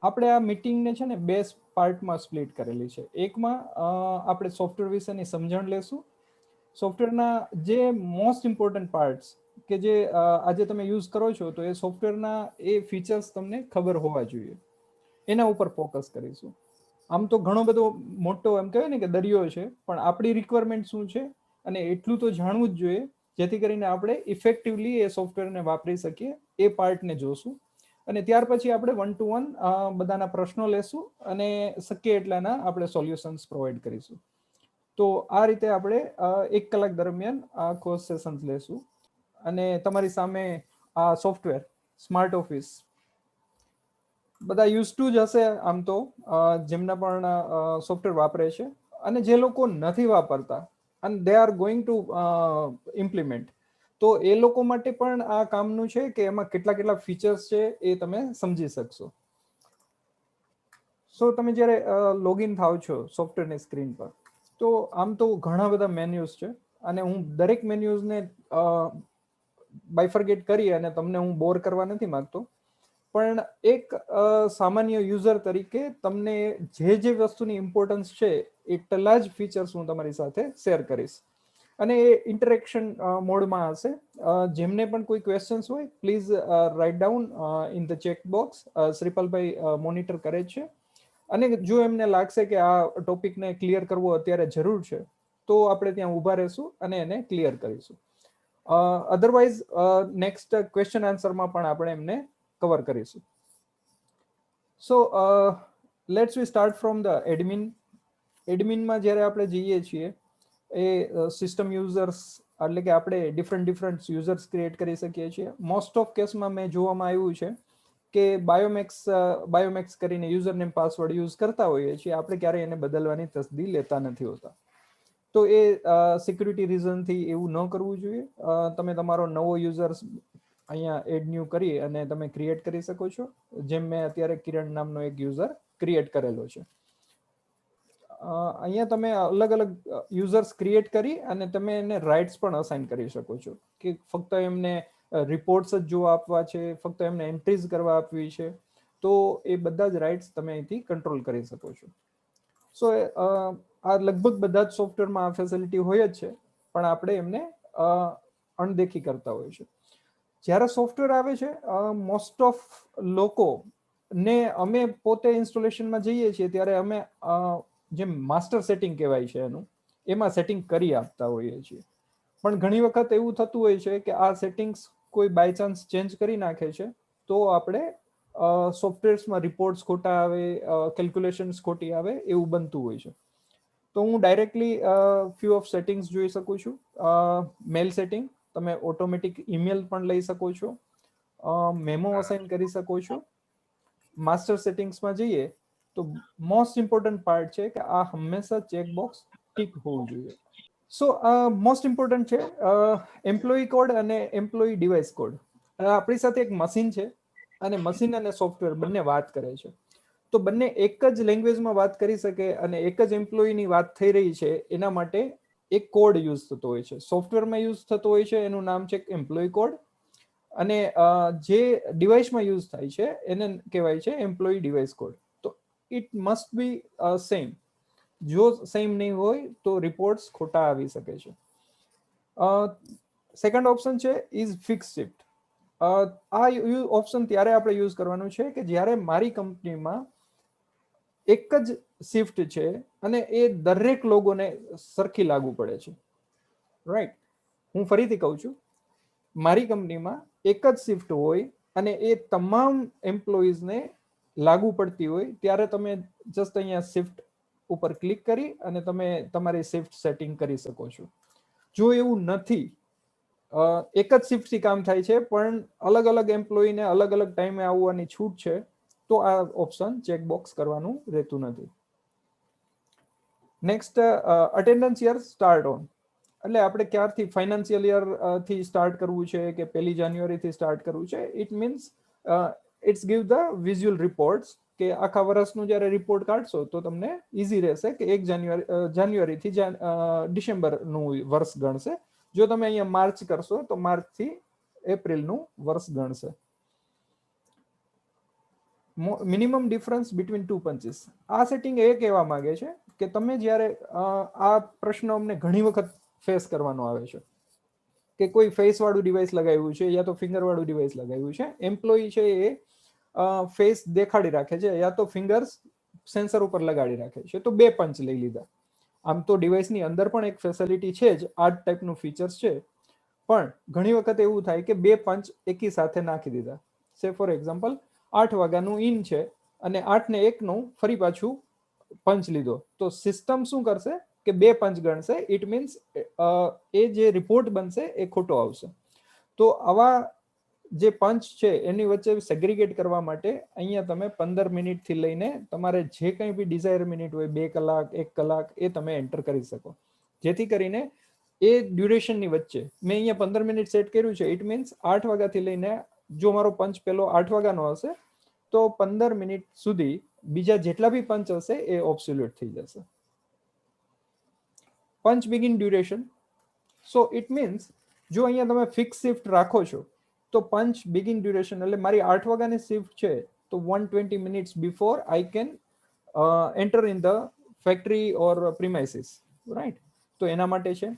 આપણે આ મીટિંગને છે ને બે પાર્ટમાં સ્પ્લિટ કરેલી છે. એકમાં આપણે સોફ્ટવેર વિશેની સમજણ લેશું. સોફ્ટવેરના જે મોસ્ટ ઇમ્પોર્ટન્ટ પાર્ટ્સ કે જે આજે તમે યુઝ કરો છો, તો એ સોફ્ટવેરના એ ફીચર્સ તમને ખબર હોવા જોઈએ, એના ઉપર ફોકસ કરીશું. આમ તો ઘણો બધો મોટો એમ કહેવાય ને કે દરિયો છે, પણ આપણી રિક્વાયરમેન્ટ શું છે અને એટલું તો જાણવું જ જોઈએ, જેથી કરીને આપણે ઇફેક્ટિવલી એ સોફ્ટવેરને વાપરી શકીએ. એ પાર્ટને જોશું અને ત્યાર પછી આપણે 1 to 1 બધાના પ્રશ્નો લેશું અને શક્ય એટલાના આપણે સોલ્યુશન્સ પ્રોવાઈડ કરીશું. તો આ રીતે આપણે 1 કલાક દરમિયાન આ કોર્સ સેશન્સ લેશું. અને તમારી સામે આ સોફ્ટવેર સ્માર્ટ ઓફિસ બધા યુઝ ટુ જ હશે આમ તો, જેમના પણ સોફ્ટવેર વાપરે છે, અને જે લોકો નથી વાપરતા અને they are going to implement, તો એ લોકો માટે પણ આ કામનું છે કે એમાં કેટલા કેટલા ફીચર્સ છે એ તમે સમજી શકશો. સો તમે જ્યારે લોગિન થાવ છો સોફ્ટવેરની સ્ક્રીન પર, તો આમ તો ઘણા બધા મેન્યુઝ છે, અને હું દરેક મેન્યુઝને બાયફર્ગેટ કરી અને તમને હું બોર કરવા નથી માંગતો, પણ એક સામાન્ય યુઝર તરીકે તમને જે વસ્તુની ઇમ્પોર્ટન્સ છે એટલા જ ફીચર્સ હું તમારી સાથે શેર કરીશ. અને એ ઇન્ટરેક્શન મોડમાં હશે. જેમને પણ કોઈ ક્વેશ્ચન્સ હોય, please write down in the check box. Shripalbhai monitor કરે છે, અને જો એમને લાગશે કે આ ટોપિકને ક્લિયર કરવો અત્યારે જરૂર છે, તો આપણે ત્યાં ઊભા રહીશું અને એને ક્લિયર કરીશું. અધરવાઇઝ નેક્સ્ટ ક્વેશ્ચન આન્સરમાં પણ આપણે એમને કવર કરીશું. So let's we start from the admin. એડમિનમાં જ્યારે આપણે જઈએ છીએ, એ સિસ્ટમ યુઝર્સ, એટલે કે આપણે ડિફરન્ટ યુઝર્સ ક્રિએટ કરી શકીએ છીએ. મોસ્ટ ઓફ કેસમાં મેં જોવામાં આવ્યું છે કે બાયોમેક્સ કરીને યુઝર નેમ પાસવર્ડ યુઝ કરતા હોઈએ છીએ, આપણે ક્યારેય એને બદલવાની તસદી લેતા નથી હોતા. તો એ સિક્યુરિટી રીઝનથી એવું ન કરવું જોઈએ. તમે તમારો નવો યુઝર્સ અહીંયા એડ ન્યુ કરી અને તમે ક્રિએટ કરી શકો છો, જેમ મેં અત્યારે કિરણ નામનો એક યુઝર ક્રિએટ કરેલો છે. અહીંયા તમે અલગ અલગ યુઝર્સ ક્રિએટ કરી અને તમે એને રાઇટ્સ પણ અસાઇન કરી શકો છો, કે ફક્ત એમને રિપોર્ટ્સ જ જો આપવા છે, ફક્ત એમને એન્ટ્રીઝ કરવા આપવી છે, તો એ બધા જ રાઇટ્સ તમે અહીંથી કંટ્રોલ કરી શકો છો. સો આ લગભગ બધા જ સોફ્ટવેરમાં આ ફેસિલિટી હોય જ છે, પણ આપણે એમને અણદેખી કરતા હોય છે. જ્યારે સોફ્ટવેર આવે છે, મોસ્ટ ઓફ લોકો ને અમે પોતે ઇન્સ્ટોલેશનમાં જઈએ છીએ ત્યારે અમે જે માસ્ટર સેટિંગ કહેવાય છે એનું, એમાં સેટિંગ કરી આપતા હોઈએ છીએ. પણ ઘણી વખત એવું થતું હોય છે કે આ સેટિંગ્સ કોઈ બાય ચાન્સ ચેન્જ કરી નાખે છે, તો આપણે સોફ્ટવેર્સમાં રિપોર્ટ્સ ખોટા આવે, કેલ્ક્યુલેશન્સ ખોટી આવે, એવું બનતું હોય છે. તો હું ડાયરેક્ટલી ફ્યુ ઓફ સેટિંગ્સ જોઈ શકું છું. મેલ સેટિંગ, તમે ઓટોમેટિક ઈમેલ પણ લઈ શકો છો, મેમો અસાઇન કરી શકો છો. માસ્ટર સેટિંગ્સમાં જઈએ તો મોસ્ટ ઇમ્પોર્ટન્ટ પાર્ટ છે કે આ હંમેશા ચેકબોક્સ ટીક હોવું જોઈએ. સો મોસ્ટ ઇમ્પોર્ટન્ટ છે એમ્પ્લોયી કોડ અને એમ્પ્લોયી ડિવાઇસ કોડ. આપણી સાથે એક મશીન છે, અને મશીન અને સોફ્ટવેર બંને વાત કરે છે. તો બંને એક જ લેંગ્વેજમાં વાત કરી શકે અને એક જ એમ્પ્લોયીની વાત થઈ રહી છે, એના માટે એક કોડ યુઝ થતો હોય છે. સોફ્ટવેરમાં યુઝ થતો હોય છે એનું નામ છે એમ્પ્લોયી કોડ, અને જે ડિવાઇસમાં યુઝ થાય છે એને કહેવાય છે એમ્પ્લોયી ડિવાઇસ કોડ. તો ઇટ મસ્ટ બી સેમ. જો સેમ નહીં હોય તો રિપોર્ટ્સ ખોટા આવી શકે છે. સેકન્ડ ઓપ્શન છે ઇઝ ફિક્સ શિફ્ટ. આ ઓપ્શન ત્યારે આપણે યુઝ કરવાનું છે કે જ્યારે મારી કંપનીમાં એક જ શિફ્ટ છે અને એ દરેક લોકોને સરખી લાગુ પડે છે. રાઈટ, હું ફરીથી કહું છું, મારી કંપનીમાં એક જ શિફ્ટ હોય અને એ તમામ એમ્પ્લોઈઝને લાગુ પડતી હોય, ત્યારે તમે જસ્ટ અહીંયા શિફ્ટ ઉપર ક્લિક કરી અને તમે તમારી શિફ્ટ સેટિંગ કરી શકો છો. જો એવું નથી, એક જ શિફ્ટથી કામ થાય છે પણ અલગ અલગ એમ્પ્લોયીને અલગ અલગ ટાઈમે આવવાની છૂટ છે, તો આ ઓપ્શન ચેકબોક્સ કરવાનું રહેતું નથી. Next, attendance year start on. એટલે આપણે ક્યારથી ફાઇનાન્શિયલ યર થી સ્ટાર્ટ કરવું છે કે 1 જાન્યુઆરીથી સ્ટાર્ટ કરવું છે, it means it's give the visual reports, કે આખા વર્ષનું જ્યારે રિપોર્ટ કાઢશો તો તમને ઇઝી રહેશે કે 1 જાન્યુઆરીથી ડિસેમ્બરનું વર્ષ ગણશે. જો તમે અહીંયા માર્ચ કરશો તો માર્ચથી એપ્રિલનું વર્ષ ગણશે. Minimum difference between two punches. આ સેટિંગ એ કહેવા માંગે છે કે તમે જ્યારે આ પ્રશ્ન અમને ઘણી વખત ફેસ કરવાનો આવે છે કે કોઈ ફેસ વાળું ડિવાઇસ લગાવ્યું છે યા તો ફિંગર વાળું ડિવાઇસ લગાવ્યું છે, એમ્પ્લોયી છે એ ફેસ દેખાડી રાખે છે યા તો ફિંગર્સ સેન્સર ઉપર લગાડી રાખે છે, તો 2 પંચ લઈ લીધા. આમ તો ડિવાઇસની અંદર પણ એક ફેસિલિટી છે જ, આ ટાઈપનું ફીચર્સ છે, પણ ઘણી વખત એવું થાય કે 2 પંચ એકી સાથે નાખી દીધા. સે ફોર એક્ઝામ્પલ 8 વાગ્યાનું ઇન છે અને 8 ને 1 નું ફરી પાછું પંચ લીધો, તો સિસ્ટમ શું કરશે કે 2 પંચ ગણશે. ઇટ મીન્સ એ જે રિપોર્ટ બનશે એ ખોટો આવશે. તો આવા જે પંચ છે એની વચ્ચે સેગ્રીગેટ કરવા માટે અહીંયા તમે 15 મિનિટથી લઈને તમારે જે કંઈ બી ડિઝાયર મિનિટ હોય, 2 કલાક, 1 કલાક, એ તમે એન્ટર કરી શકો, જેથી કરીને એ ડ્યુરેશનની વચ્ચે મેં અહીંયા 15 મિનિટ સેટ કર્યું છે. ઇટ મીન્સ 8 વાગ્યાથી લઈને, જો મારો પંચ પેલો 8 વાગ્યાનો હશે તો 15 મિનિટ સુધી બીજા જેટલા બી પંચ હશે એ ઓબ્સોલ્યુટ થઈ જશે. Punch begin duration. So it means જો અહીંયા તમે ફિક્સ શિફ્ટ રાખો છો તો પંચ બિગિન ડ્યુરેશન એટલે મારી 8 વાગ્યાની શિફ્ટ છે તો 120 minutes before I can enter in the factory or premises, right. તો એના માટે છે.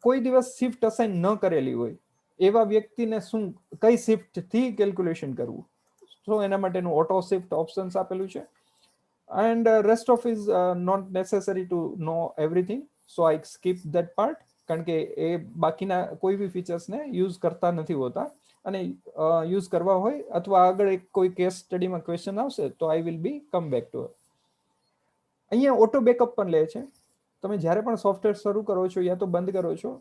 કોઈ દિવસ શિફ્ટ અસાઇન ન કરેલી હોય એવા વ્યક્તિને શું કઈ શિફ્ટથી કેલ્ક્યુલેશન કરવું, તો એના માટેનું ઓટો શિફ્ટ ઓપ્શન્સ આપેલું છે. And rest of is not necessary to know everything, so I skip that part, કારણ કે એ બાકીના કોઈ બી ફીચર્સને યુઝ કરતા નથી હોતા, અને યુઝ કરવા હોય અથવા આગળ એક કોઈ કેસ સ્ટડીમાં ક્વેશ્ચન આવશે તો I will be come back to. અહીંયા ઓટો બેકઅપ પણ લે છે. તમે જ્યારે પણ સોફ્ટવેર શરૂ કરો છો યા તો બંધ કરો છો,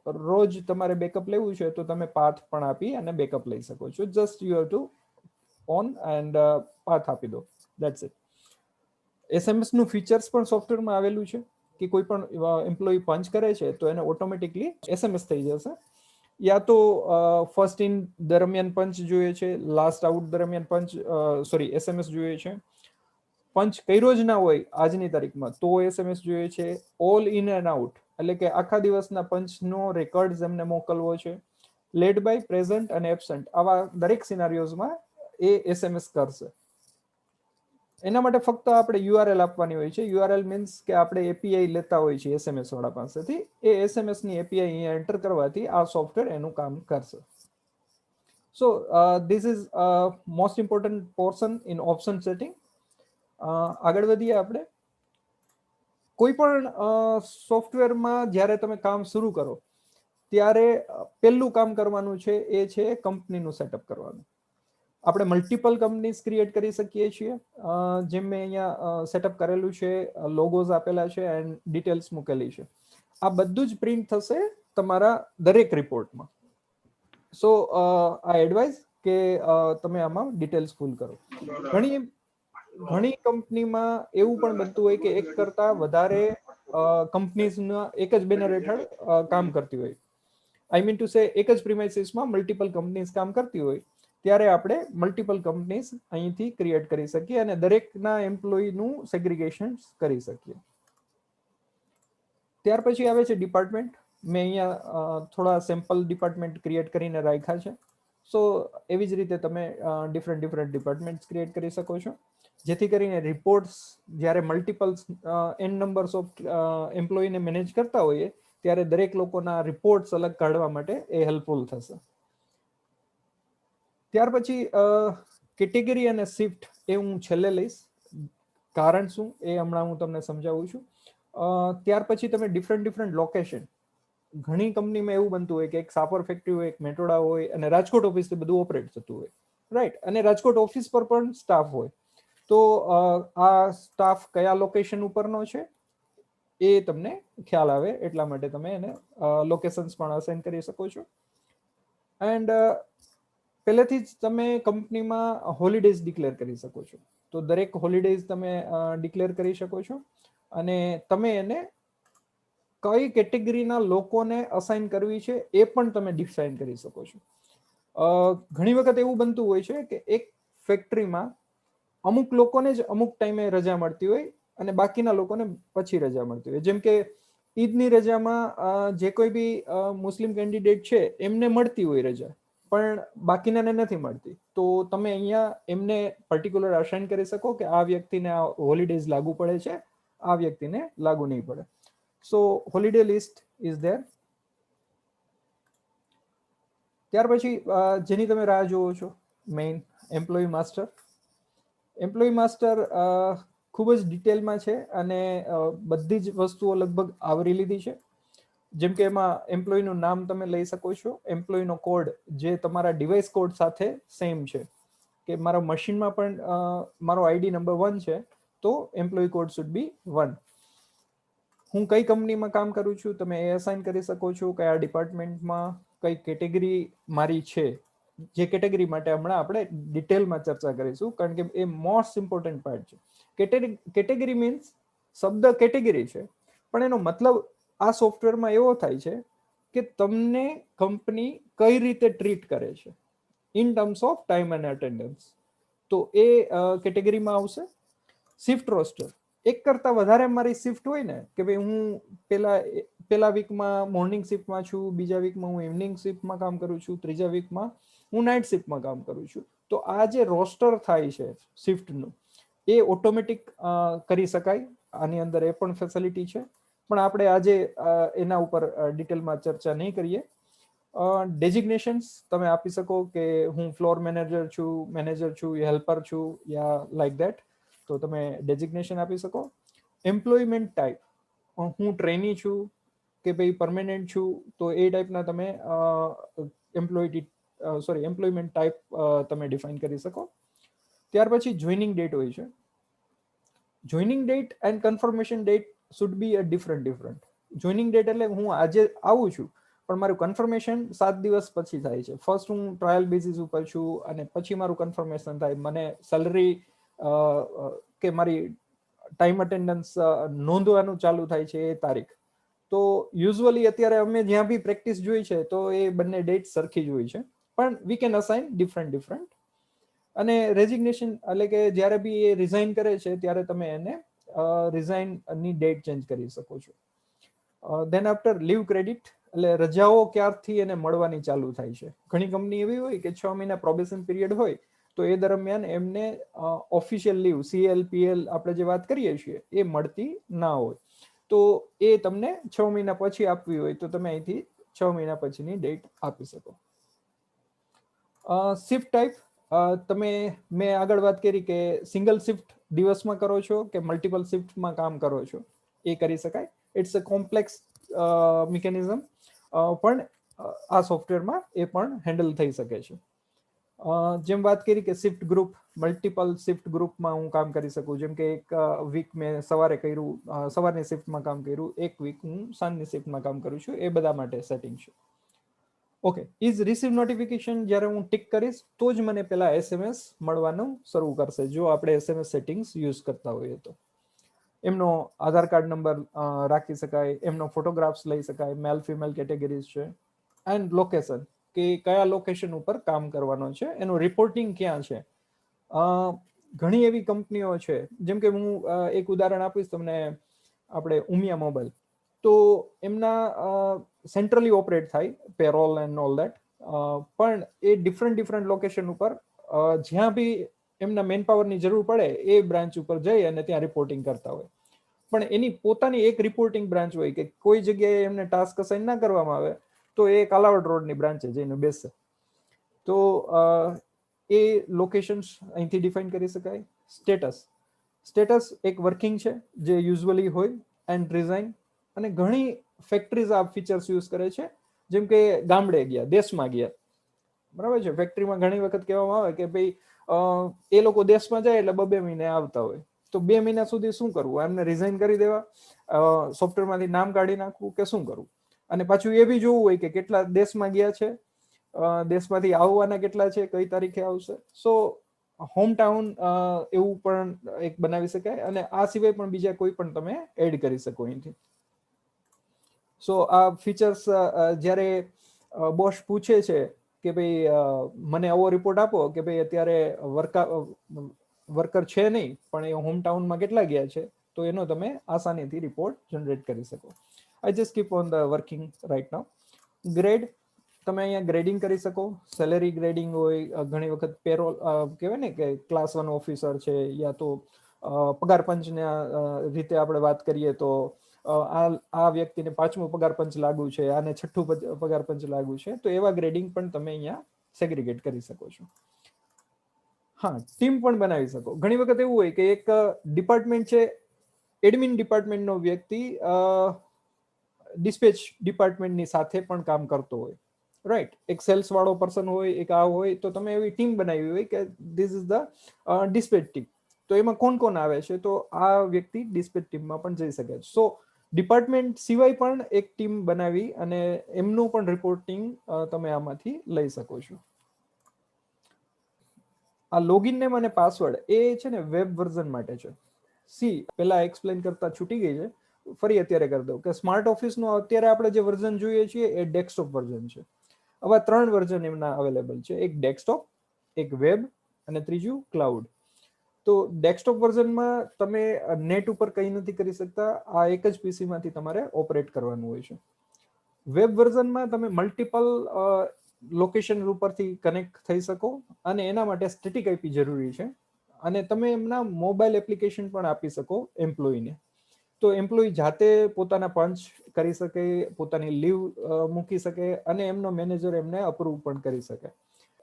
દરરોજ તમારે બેકઅપ લેવું છે તો તમે પાથ પણ આપી અને બેકઅપ લઈ શકો છો. Just you have to on and path આપી દો, દેટ્સ ઇટ. SMS નું ફીચર્સ પણ સોફ્ટવેરમાં આવેલું છે કે કોઈ પણ એમ્પ્લોયી પંચ કરે છે તો એને ઓટોમેટિકલી SMS થઈ જશે. યા તો ફર્સ્ટ ઇન દરમિયાન પંચ જોઈએ છે, લાસ્ટ આઉટ દરમિયાન પંચ SMS જોઈએ છે, પંચ કર્યો જ ના હોય આજની તારીખમાં તો SMS જોઈએ છે, ઓલ ઇન એન્ડ આઉટ એટલે કે આખા દિવસના પંચનો રેકોર્ડ એમને મોકલવો છે, લેડ બાય, પ્રેઝન્ટ અને એબસન્ટ, આવા દરેક સિનારીઓઝમાં એ SMS કરશે. એના માટે ફક્ત આપણે URL આપવાની હોય છે. URL મીન્સ કે આપણે API લેતા હોય છે SMS વાળા પાસેથી, એ SMS ની API અહીંયા એન્ટર કરવાથી આ સોફ્ટવેર એનું કામ કરશે. સો this is most important portion in option setting. આગળ વધીએ આપણે. કોઈ પણ સોફ્ટવેરમાં જ્યારે તમે કામ શરૂ કરો ત્યારે પહેલું કામ કરવાનું છે એ છે કંપનીનું સેટઅપ કરવાનું. આપણે મલ્ટિપલ કંપનીઝ ક્રિએટ કરી શકીએ છીએ, જેમ મેં અહીંયા સેટઅપ કરેલું છે, લોગોઝ આપેલા છે એન્ડ ડિટેલ્સ મૂકેલી છે. આ બધું જ પ્રિન્ટ થશે તમારા દરેક રિપોર્ટમાં. સો આ એડવાઇસ કે તમે આમાં ડિટેલ્સ ફૂલ કરો. ઘણી કંપનીમાં એવું પણ બનતું હોય કે એક કરતા વધારે કંપનીઝના એક જ બેનર હેઠળ કામ કરતી હોય. આઈ મીન ટુ સે એક જ પ્રિમાઇસીસમાં મલ્ટિપલ કંપનીઝ કામ કરતી હોય, ત્યારે આપણે મલ્ટિપલ કંપનીઝ અહીંથી ક્રિએટ કરી શકીએ અને દરેકના એમ્પ્લોયીનું સેગ્રીગેશન કરી શકીએ. ત્યાર પછી આવે છે ડિપાર્ટમેન્ટ. મેં અહીંયા થોડા સેમ્પલ ડિપાર્ટમેન્ટ ક્રિએટ કરીને રાખ્યા છે. સો એવી જ રીતે તમે ડિફરન્ટ ડિપાર્ટમેન્ટ ક્રિએટ કરી શકો છો, જેથી કરીને રિપોર્ટ્સ જ્યારે મલ્ટિપલ એન નંબર્સ ઓફ એમ્પ્લોયીને મેનેજ કરતા હોઈએ ત્યારે દરેક લોકોના રિપોર્ટ્સ અલગ કાઢવા માટે એ હેલ્પફુલ થશે. ત્યાર પછી કેટેગરી અને શિફ્ટ એ હું છેલ્લે લઈશ. કારણ શું એ હમણાં હું તમને સમજાવું છું. ત્યાર પછી તમે ડિફરન્ટ લોકેશન. ઘણી કંપનીમાં એવું બનતું હોય કે એક સાપર ફેક્ટરી હોય, એક મેટોડા હોય અને રાજકોટ ઓફિસથી બધું ઓપરેટ થતું હોય, રાઈટ. અને રાજકોટ ઓફિસ પર પણ સ્ટાફ હોય. તો આ સ્ટાફ કયા લોકેશન ઉપરનો છે એ તમને ખ્યાલ આવે એટલા માટે તમે એને લોકેશન્સ પણ અસાઇન કરી શકો છો. એન્ડ પહેલેથી જ તમે કંપનીમાં હોલિડેઝ ડિક્લેર કરી શકો છો. તો દરેક હોલિડેઝ તમે ડિક્લેર કરી શકો છો અને તમે એને કઈ કેટેગરીના લોકોને અસાઇન કરવી છે એ પણ તમે ડિફાઇન કરી શકો છો. ઘણી વખત એવું બનતું હોય છે કે એક ફેક્ટરીમાં અમુક લોકોને જ અમુક ટાઈમે રજા મળતી હોય અને બાકીના લોકોને પછી રજા મળતી હોય. જેમ કે ઈદની રજામાં જે કોઈ બી મુસ્લિમ કેન્ડિડેટ છે એમને મળતી હોય રજા, પણ બાકીનાને નથી મળતી. તો તમે અહીંયા એમને પર્ટિક્યુલર અસાઇન કરી શકો કે આ વ્યક્તિને આ હોલિડેઝ લાગુ પડે છે, આ વ્યક્તિને લાગુ નહીં પડે. સો હોલિડે લિસ્ટ ઇઝ ધેર. ત્યાર પછી જેની તમે રાહ જોવો છો, main employee master. Employee master ખૂબ જ ડિટેલમાં છે અને બધી જ વસ્તુઓ લગભગ આવરી લીધી છે. જેમ કે એમાં એમ્પ્લોયીનું નામ તમે લઈ શકો છો, એમ્પ્લોયીનો કોડ જે તમારા ડિવાઇસ કોડ સાથે સેમ છે, કે મારા મશીનમાં પણ મારો આઈડી નંબર 1 છે તો એમ્પ્લોયી કોડ શુડ બી 1. હું કઈ કંપનીમાં કામ કરું છું તમે એ અસાઇન કરી શકો છો, કયા ડિપાર્ટમેન્ટમાં, કઈ કેટેગરી મારી છે, જે કેટેગરી માટે હમણાં આપણે ડિટેલમાં ચર્ચા કરીશું, કારણ કે એ મોસ્ટ ઇમ્પોર્ટન્ટ પાર્ટ છે. કેટેગરી મીન્સ શબ્દ કેટેગરી છે, પણ એનો મતલબ આ સોફ્ટવેરમાં એવો થાય છે કે તમને કંપની કઈ રીતે ટ્રીટ કરે છે ઇન ટર્મ્સ ઓફ ટાઈમ અને અટેન્ડન્સ. તો એ કેટેગરીમાં આવશે. શિફ્ટ રોસ્ટર, એક કરતા વધારે મારી શિફ્ટ હોય ને, કે ભાઈ હું પેલા વીકમાં મોર્નિંગ શિફ્ટમાં છું, બીજા વીકમાં હું ઇવનિંગ શિફ્ટમાં કામ કરું છું, ત્રીજા વીકમાં હું નાઇટ શિફ્ટમાં કામ કરું છું. તો આ જે રોસ્ટર થાય છે શિફ્ટનું, એ ઓટોમેટિક કરી શકાય. આની અંદર એ પણ ફેસિલિટી છે, પણ આપણે આજે એના ઉપર ડિટેલમાં ચર્ચા નહીં કરીએ. ડેઝિગ્નેશન્સ તમે આપી શકો કે હું ફ્લોર મેનેજર છું, હેલ્પર છું, યા લાઈક ધેટ. તો તમે ડેઝિગ્નેશન આપી શકો. એમ્પ્લોયમેન્ટ ટાઈપ, હું ટ્રેની છું કે ભાઈ પરમેનન્ટ છું, તો એ ટાઈપના તમે એમ્પ્લોયમેન્ટ ટાઈપ તમે ડિફાઇન કરી શકો. ત્યાર પછી જોઈનિંગ ડેટ હોય છે. Joining date and confirmation date should be a different. Joining date એટલે હું આજે આવું છું, પણ મારું કન્ફર્મેશન 7 દિવસ પછી થાય છે. ફર્સ્ટ હું ટ્રાયલ બેઝિસ ઉપર છું અને પછી મારું કન્ફર્મેશન થાય, મને સેલરી કે મારી ટાઈમ અટેન્ડન્સ નોંધવાનું ચાલુ થાય છે એ તારીખ. તો યુઝ્યુઅલી અત્યારે અમે જ્યાં બી પ્રેક્ટિસ જોઈ છે તો એ બંને ડેટ સરખી જ હોય છે, પણ વી કેન અસાઇન ડિફરન્ટ. અને રેઝિગ્નેશન એટલે કે જ્યારે બી એ રિઝાઇન કરે છે ત્યારે તમે એને રિઝાઇનની ડેટ ચેન્જ કરી શકો છો. ધેન આફ્ટર લીવ ક્રેડિટ, એટલે રજાઓ ક્યારથી એને મળવાની ચાલુ થાય છે. ઘણી કંપની એવી હોય કે 6 મહિના પ્રોબેશન પીરિયડ હોય, તો એ દરમિયાન એમને ઓફિશિયલ લીવ CLPL આપણે જે વાત કરીએ છીએ એ મળતી ના હોય. તો એ તમને 6 મહિના પછી આપવી હોય તો તમે અહીંથી 6 મહિના પછીની ડેટ આપી શકો. શિફ્ટ ટાઈપ, મેં આગળ વાત કરી કે સિંગલ શિફ્ટ દિવસમાં કરો છો કે મલ્ટિપલ શિફ્ટમાં કામ કરો છો, એ કરી શકાય. ઇટ્સ અ કોમ્પ્લેક્સ મિકેનિઝમ, પણ આ સોફ્ટવેરમાં એ પણ હેન્ડલ થઈ શકે છે. જેમ વાત કરી કે શિફ્ટ ગ્રુપ, મલ્ટિપલ શિફ્ટ ગ્રુપમાં હું કામ કરી શકું. જેમ કે એક વીક મેં સવારે કર્યું, સવારની શિફ્ટમાં કામ કર્યું, એક વીક હું સાંજની શિફ્ટમાં કામ કરું છું, એ બધા માટે સેટિંગ છે. ઓકે, ઇઝ રિસીવ નોટિફિકેશન, જ્યારે હું ટિક કરીશ તો જ મને પેલા SMS મળવાનું શરૂ કરશે, જો આપણે SMS સેટિંગ્સ યુઝ કરતા હોઈએ તો. એમનો આધાર કાર્ડ નંબર રાખી શકાય, એમનો ફોટોગ્રાફ્સ લઈ શકાય, મેલ ફિમેલ કેટેગરીઝ છે. એન્ડ લોકેશન, કે કયા લોકેશન ઉપર કામ કરવાનો છે, એનું રિપોર્ટિંગ ક્યાં છે. ઘણી એવી કંપનીઓ છે, જેમ કે હું એક ઉદાહરણ આપીશ તમને, આપણે ઉમિયા મોબાઈલ. તો એમના સેન્ટ્રલી ઓપરેટ થાય પેરોલ એન્ડ ઓલ દેટ, પણ એ ડિફરન્ટ લોકેશન ઉપર જ્યાં બી એમના મેન પાવરની જરૂર પડે એ બ્રાન્ચ ઉપર જઈ અને ત્યાં રિપોર્ટિંગ કરતા હોય. પણ એની પોતાની એક રિપોર્ટિંગ બ્રાન્ચ હોય, કે કોઈ જગ્યાએ એમને ટાસ્ક અસાઇન ના કરવામાં આવે તો એ કાલાવડ રોડની બ્રાન્ચે જઈને બેસે. તો એ લોકેશન્સ અહીંથી ડિફાઇન કરી શકાય. સ્ટેટસ એક વર્કિંગ છે જે યુઝ્યુઅલી હોય, એન્ડ રિઝાઇન. અને ઘણી ફેક્ટરીઝ આ ફીચર્સ યુઝ કરે છે, જેમ કે ગામડે ગયા, દેશમાં ગયા, બરાબર છે. ફેક્ટરીમાં ઘણી વખત કહેવામાં આવે કે ભાઈ એ લોકો દેશમાં જાય એટલે 2 મહિને આવતા હોય, તો 2 મહિના સુધી શું કરવું, એમને રિઝાઇન કરી દેવા, સોફ્ટવેરમાંથી નામ કાઢી નાખવું, કે શું કરવું. અને પાછું એ બી જોવું હોય કે કેટલા દેશમાં ગયા છે, દેશમાંથી આવવાના કેટલા છે, કઈ તારીખે આવશે. સો હોમ ટાઉન એવું પણ એક બનાવી શકાય, અને આ સિવાય પણ બીજા કોઈ પણ તમે એડ કરી શકો અહીંથી. સો આ ફીચર્સ જ્યારે બોસ પૂછે છે કે ભાઈ મને આવો રિપોર્ટ આપો કે ભાઈ અત્યારે વર્કર છે નહીં, પણ એ હોમ ટાઉનમાં કેટલા ગયા છે, તો એનો તમે આસાનીથી રિપોર્ટ જનરેટ કરી શકો. I just keep on the working right now. Grade, તમે અહીંયા ગ્રેડિંગ કરી શકો, સેલેરી ગ્રેડિંગ હોય, ઘણી વખત પેરોલ કહેવાય ને કે ક્લાસ 1 ઓફિસર છે, યા તો પગાર પંચના રીતે આપણે વાત કરીએ તો આ વ્યક્તિને 5મો પગાર પંચ લાગુ છે, આને 6ઠું પગાર પંચ લાગુ છે, તો એવા ગ્રેડિંગ પણ તમે અહીંયા સેગ્રીગેટ કરી શકો છો. હા, ટીમ પણ બનાવી શકો. ઘણી વખત એવું હોય કે એક ડિપાર્ટમેન્ટ છે, એડમિન ડિપાર્ટમેન્ટનો વ્યક્તિ ડિસ્પેચ ડિપાર્ટમેન્ટની સાથે પણ કામ કરતો હોય, રાઈટ. એક સેલ્સ વાળો પર્સન હોય, એક આ હોય, તો તમે એવી ટીમ બનાવી હોય કે this is the dispatch team. તો એમાં કોણ કોણ આવે છે, તો આ વ્યક્તિ ડિસ્પેચ ટીમમાં પણ જઈ શકે છે. સો ડિપાર્ટમેન્ટ સિવાય પણ એક ટીમ બનાવી અને એમનું પણ રિપોર્ટિંગ તમે આમાંથી લઈ શકો છો. આ લોગિન નેમ અને પાસવર્ડ એ છે ને વેબ વર્ઝન માટે છે. પેલા એક્સપ્લેન કરતા છૂટી ગઈ છે, ફરી અત્યારે કરી દઉં કે સ્માર્ટ ઓફિસનું અત્યારે આપણે જે વર્ઝન જોઈએ છીએ એ ડેસ્કટોપ વર્ઝન છે. આવા 3 વર્ઝન એમના અવેલેબલ છે, એક ડેસ્કટોપ, એક વેબ અને ત્રીજું ક્લાઉડ. તો ડેસ્કટોપ વર્ઝનમાં તમે નેટ ઉપર કંઈ નથી કરી શકતા, આ એક જ પીસી માંથી તમારે ઓપરેટ કરવાનું હોય છે. વેબ વર્ઝનમાં તમે મલ્ટિપલ લોકેશન ઉપરથી કનેક્ટ થઈ શકો અને એના માટે સ્ટેટિક આઈપી જરૂરી છે, અને તમે એમના મોબાઈલ એપ્લિકેશન પણ આપી શકો એમ્પ્લોયીને. તો એમ્પ્લોયી જાતે પોતાના પંચ કરી શકે, પોતાની લીવ મૂકી શકે અને એમનો મેનેજર એમને અપ્રૂવ પણ કરી શકે.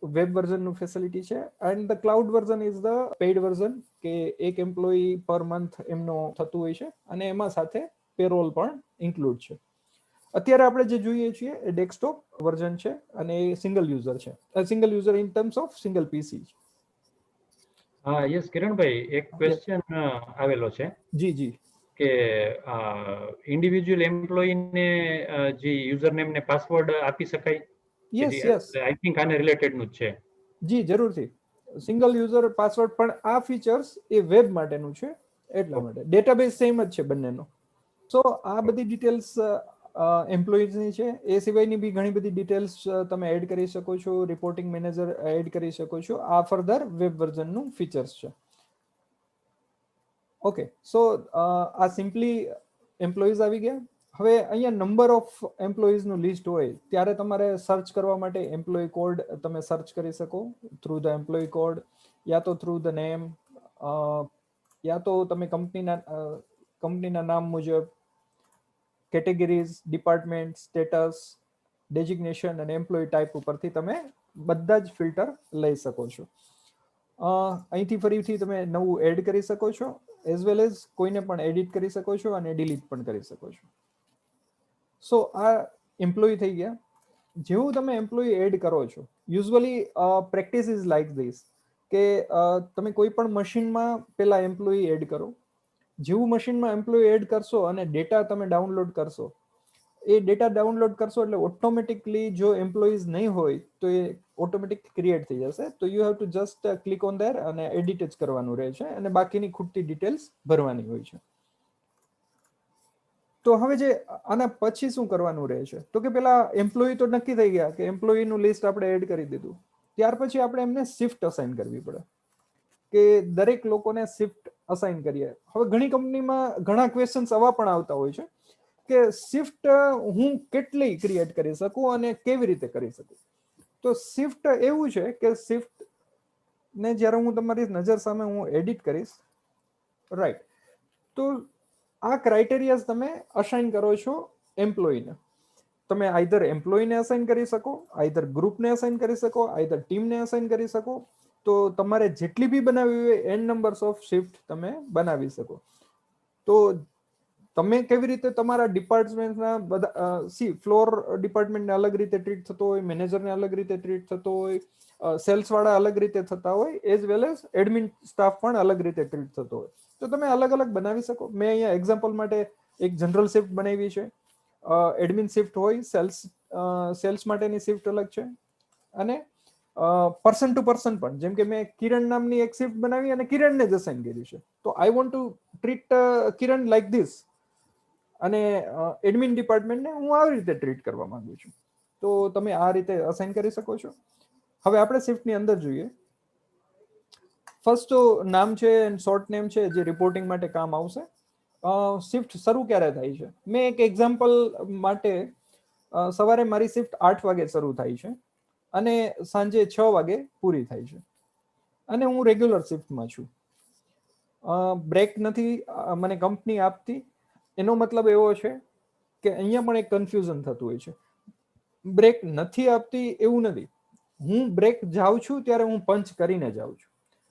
વેબ વર્ઝનનું ફેસિલિટી છે. And the cloud version is the paid version, કે એક એમ્પ્લોયી પર મંથ એમનો થતું હોય છે અને એમાં સાથે પેરોલ પણ ઇન્ક્લુડ છે. અત્યારે આપણે જે જોઈએ છીએ એ ડેસ્કટોપ વર્ઝન છે અને એ સિંગલ યુઝર છે, single user in terms of single PC. હા, યસ કિરણભાઈ, એક ક્વેશ્ચન આવેલો છે. જી. કે ઇન્ડિવિજ્યુઅલ એમ્પ્લોયીને જે યુઝર નેમ ને પાસવર્ડ આપી શકાય? યસ. આઈ થિંક આને રિલેટેડ નું જ છે. જી, જરૂરથી. સિંગલ યુઝર પાસવર્ડ, પણ આ ફીચર્સ એ વેબ માટેનું છે, એટલા માટે. ડેટાબેઝ સેમ જ છે બંનેનો. સો આ બધી ડિટેલ્સ એમ્પ્લોઈઝની છે. એ સિવાયની બી ઘણી બધી ડિટેલ્સ તમે એડ કરી શકો છો, રિપોર્ટિંગ મેનેજર એડ કરી શકો છો. આ ફર્ધર વેબ વર્ઝનનું ફીચર્સ છે. ઓકે, સો આ સિમ્પલી એમ્પ્લોઈઝ આવી ગયા. હવે અહીંયા નંબર ઓફ એમ્પ્લોઈઝનું લિસ્ટ હોય ત્યારે તમારે સર્ચ કરવા માટે એમ્પ્લોય કોડ તમે સર્ચ કરી શકો થ્રુ ધ એમ્પ્લોય કોડ, યા તો થ્રુ ધ નેમ, યા તો તમે કંપનીના નામ મુજબ કેટેગરીઝ, ડિપાર્ટમેન્ટ, સ્ટેટસ, ડેઝિગ્નેશન અને એમ્પ્લોય ટાઈપ ઉપરથી તમે બધા જ ફિલ્ટર લઈ શકો છો. અહીંથી ફરીથી તમે નવું એડ કરી શકો છો, એઝ વેલ એઝ કોઈને પણ એડિટ કરી શકો છો અને ડિલીટ પણ કરી શકો છો. સો આ એમ્પ્લોય થઈ ગયા. જેવું તમે એમ્પ્લોય એડ કરો છો, usually practice is like this, કે તમે કોઈ પણ મશીનમાં પેલા એમ્પ્લોય એડ કરો. જેવું મશીનમાં એમ્પ્લોય એડ કરશો અને ડેટા તમે ડાઉનલોડ કરશો, એ ડેટા ડાઉનલોડ કરશો એટલે ઓટોમેટિકલી જો એમ્પ્લોઈઝ નહીં હોય તો એ ઓટોમેટિક ક્રિએટ થઈ જશે. તો you have to just click on there અને એડિટ જ કરવાનું રહે છે અને બાકીની ખૂટતી ડિટેલ્સ ભરવાની હોય છે. તો હવે જે આના પછી શું કરવાનું રહે છે, તો કે પેલા એમ્પ્લોયી તો નક્કી થઈ ગયા કે એમ્પ્લોયીનું લિસ્ટ આપણે એડ કરી દીધું. ત્યાર પછી આપણે એમને શિફ્ટ અસાઇન કરવી પડે, કે દરેક લોકોને શિફ્ટ અસાઇન કરીએ. હવે ઘણી કંપનીમાં ઘણા ક્વેશ્ચન્સ આવા પણ આવતા હોય છે કે શિફ્ટ હું કેટલી ક્રિએટ કરી શકું અને કેવી રીતે કરી શકું. તો શિફ્ટ એવું છે કે શિફ્ટ ને જ્યારે હું તમારી નજર સામે હું એડિટ કરીશ, રાઈટ, તો આ ક્રાઇટેરિયાઝ તમે અસાઇન કરો છો એમ્પ્લોયીને. તમે આઈધર એમ્પ્લોયીને અસાઇન કરી શકો, આઈધર ગ્રુપને અસાઇન કરી શકો, આઈધર ટીમને અસાઇન કરી શકો. તો તમારે જેટલી બી બનાવવી હોય એન નંબર્સ ઓફ શિફ્ટ તમે બનાવી શકો. તો તમે કેવી રીતે તમારા ડિપાર્ટમેન્ટના બધા ફ્લોર ડિપાર્ટમેન્ટને અલગ રીતે ટ્રીટ થતો હોય, મેનેજરને અલગ રીતે ટ્રીટ થતો હોય, સેલ્સ વાળા અલગ રીતે થતા હોય, as well as admin staff પણ અલગ રીતે ટ્રીટ થતો હોય, તો તમે અલગ અલગ બનાવી શકો. મેં અહીંયા એક્ઝામ્પલ માટે એક જનરલ શિફ્ટ બનાવી છે. એડમિન શિફ્ટ હોય, સેલ્સ માટેની શિફ્ટ અલગ છે, અને પર્સન ટુ પર્સન પણ, જેમ કે મેં કિરણ નામની એક શિફ્ટ બનાવી અને કિરણને જ અસાઇન કરી છે. તો I want to treat Kiran like this, અને એડમિન ડિપાર્ટમેન્ટને હું આવી રીતે ટ્રીટ કરવા માંગુ છું. તો તમે આ રીતે અસાઇન કરી શકો છો. હવે આપણે શિફ્ટની અંદર જોઈએ. ફર્સ્ટ નામ છે, શોર્ટ નેમ છે, જે રિપોર્ટિંગ માટે કામ આવશે. શિફ્ટ શરૂ ક્યારે થાય છે, મેં એક એક્ઝામ્પલ માટે સવારે મારી શિફ્ટ 8 વાગે શરૂ થાય છે અને સાંજે 6 વાગે પૂરી થાય છે અને હું રેગ્યુલર શિફ્ટમાં છું. બ્રેક નથી મને કંપની આપતી. એનો મતલબ એવો છે કે અહીંયા પણ એક કન્ફ્યુઝન થતું હોય છે. બ્રેક નથી આપતી એવું નથી. હું બ્રેક જાઉં છું ત્યારે હું પંચ કરીને જાઉં છું.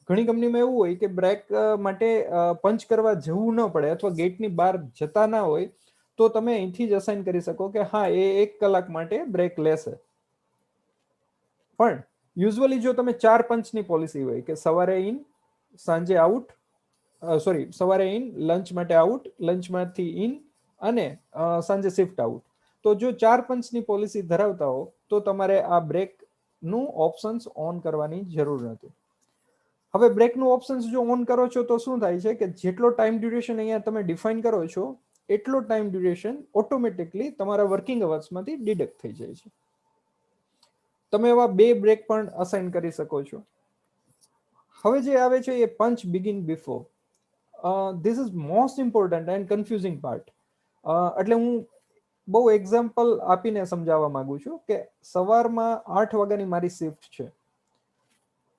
ઘણી કંપનીમાં એવું હોય કે બ્રેક માટે પંચ કરવા જવું ન પડે અથવા ગેટની બહાર જતા ના હોય તો તમે અહીંથી જ અસાઇન કરી શકો કે હા એ 1 કલાક માટે બ્રેક લેશે. પણ યુઝ્યુઅલી જો તમે 4 પંચની પોલિસી હોય કે સવારે ઇન, સાંજે આઉટ, સવારે ઇન, લંચ માટે આઉટ, લંચમાંથી ઇન અને સાંજે શિફ્ટ આઉટ. તો જો 4 પંચની પોલિસી ધરાવતા હો તો તમારે આ બ્રેકનું ઓપ્શન્સ ઓન કરવાની જરૂર નથી. હવે બ્રેકનું ઓપ્શન્સ જો ઓન કરો છો તો શું થાય છે કે જેટલો ટાઈમ ડ્યુરેશન અહીંયા તમે ડિફાઇન કરો છો એટલો ટાઈમ ડ્યુરેશન ઓટોમેટિકલી તમારા વર્કિંગ અવર્સમાંથી ડિડક્ટ થઈ જાય છે. તમે એવા 2 બ્રેક પણ અસાઇન કરી શકો છો. હવે જે આવે છે એ punch begin before. This is most important and confusing part. એટલે હું બહુ એક્ઝામ્પલ આપીને સમજાવવા માંગુ છું કે સવારમાં 8 વાગ્યાની મારી શિફ્ટ છે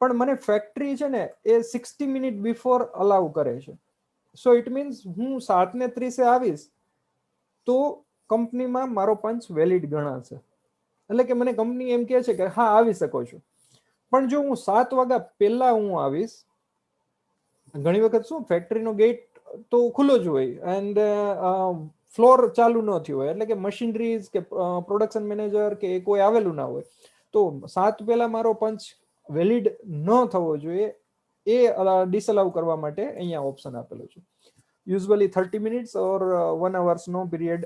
પણ મને ફેક્ટરી છે ને એ 60 મિનિટ બિફોર અલાઉ કરે છે. સો ઇટ મીન્સ હું 7:30 આવીશ તો કંપનીમાં મારો પંચ વેલિડ ગણાશે. એટલે કે મને કંપની એમ કહે છે કે હા આવી શકો છો. પણ જો હું 7 વાગ્યા પહેલા હું આવીશ, ઘણી વખત શું ફેક્ટરીનો ગેટ તો ખુલ્લો જ હોય એન્ડ ફ્લોર ચાલુ ન થયું હોય એટલે કે મશીનરીઝ કે પ્રોડક્શન મેનેજર કે કોઈ આવેલું ના હોય તો 7 પહેલા મારો પંચ વેલિડ ન થવો જોઈએ. એ ડિસઅલાઉ કરવા માટે અહીંયા ઓપ્શન આપેલો છે. યુઝ્યુઅલી 30 મિનિટ્સ ઓર 1 અવર્સનો પીરિયડ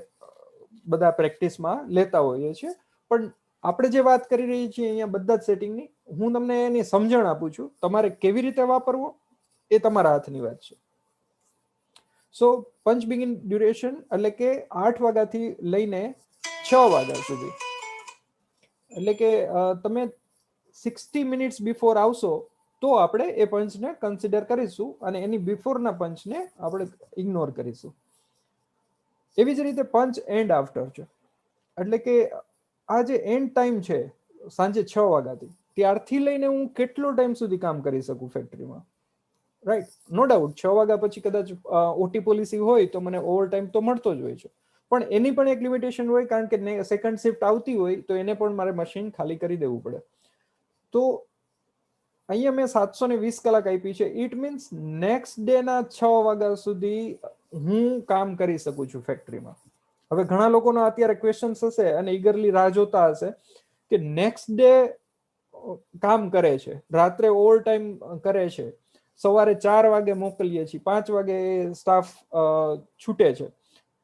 બધા પ્રેક્ટિસમાં લેતા હોઈએ છીએ. પણ આપણે જે વાત કરી રહી છીએ અહીંયા બધા જ સેટિંગની હું તમને એની સમજણ આપું છું. તમારે કેવી રીતે વાપરવો એ તમારા હાથની વાત છે. સો પંચ બિગિન ડ્યુરેશન એટલે કે 8 વાગ્યાથી લઈને 6 વાગ્યા સુધી એટલે કે તમે 60 મિનિટ્સ બિફોર આવશો તો આપણે એ પંચને કન્સિડર કરીશું અને એની બિફોરના પંચને આપણે ઇગ્નોર કરીશું. એવી જ રીતે પંચ એન્ડ આફ્ટર છે. એટલે કે આ જે એન્ડ ટાઈમ છે સાંજે 6 વાગ્યાથી ત્યારથી લઈને હું કેટલો ટાઈમ સુધી કામ કરી શકું ફેક્ટરીમાં, રાઈટ? નો ડાઉટ 6 વાગ્યા પછી કદાચ ઓટી પોલિસી હોય તો મને ઓવર ટાઈમ તો મળતો જ હોય છે પણ એની પણ એક લિમિટેશન હોય કારણ કે સેકન્ડ શિફ્ટ આવતી હોય તો એને પણ મારે મશીન ખાલી કરી દેવું પડે. તો અહીંયા મેં 720 કલાક આપી છે. ઇટ મીન્સ નેક્સ્ટ ડે ના 6 વાગ્યા સુધી હું કામ કરી શકું છું ફેક્ટરીમાં. હવે ઘણા લોકોનો અત્યારે ક્વેશ્ચન્સ હશે અને ઈગરલી રાહ જોતા હશે કે નેક્સ્ટ ડે કામ કરે છે, રાત્રે ઓવર ટાઈમ કરે છે, સવારે 4 વાગે મોકલીએ છીએ, 5 વાગે સ્ટાફ છૂટે છે,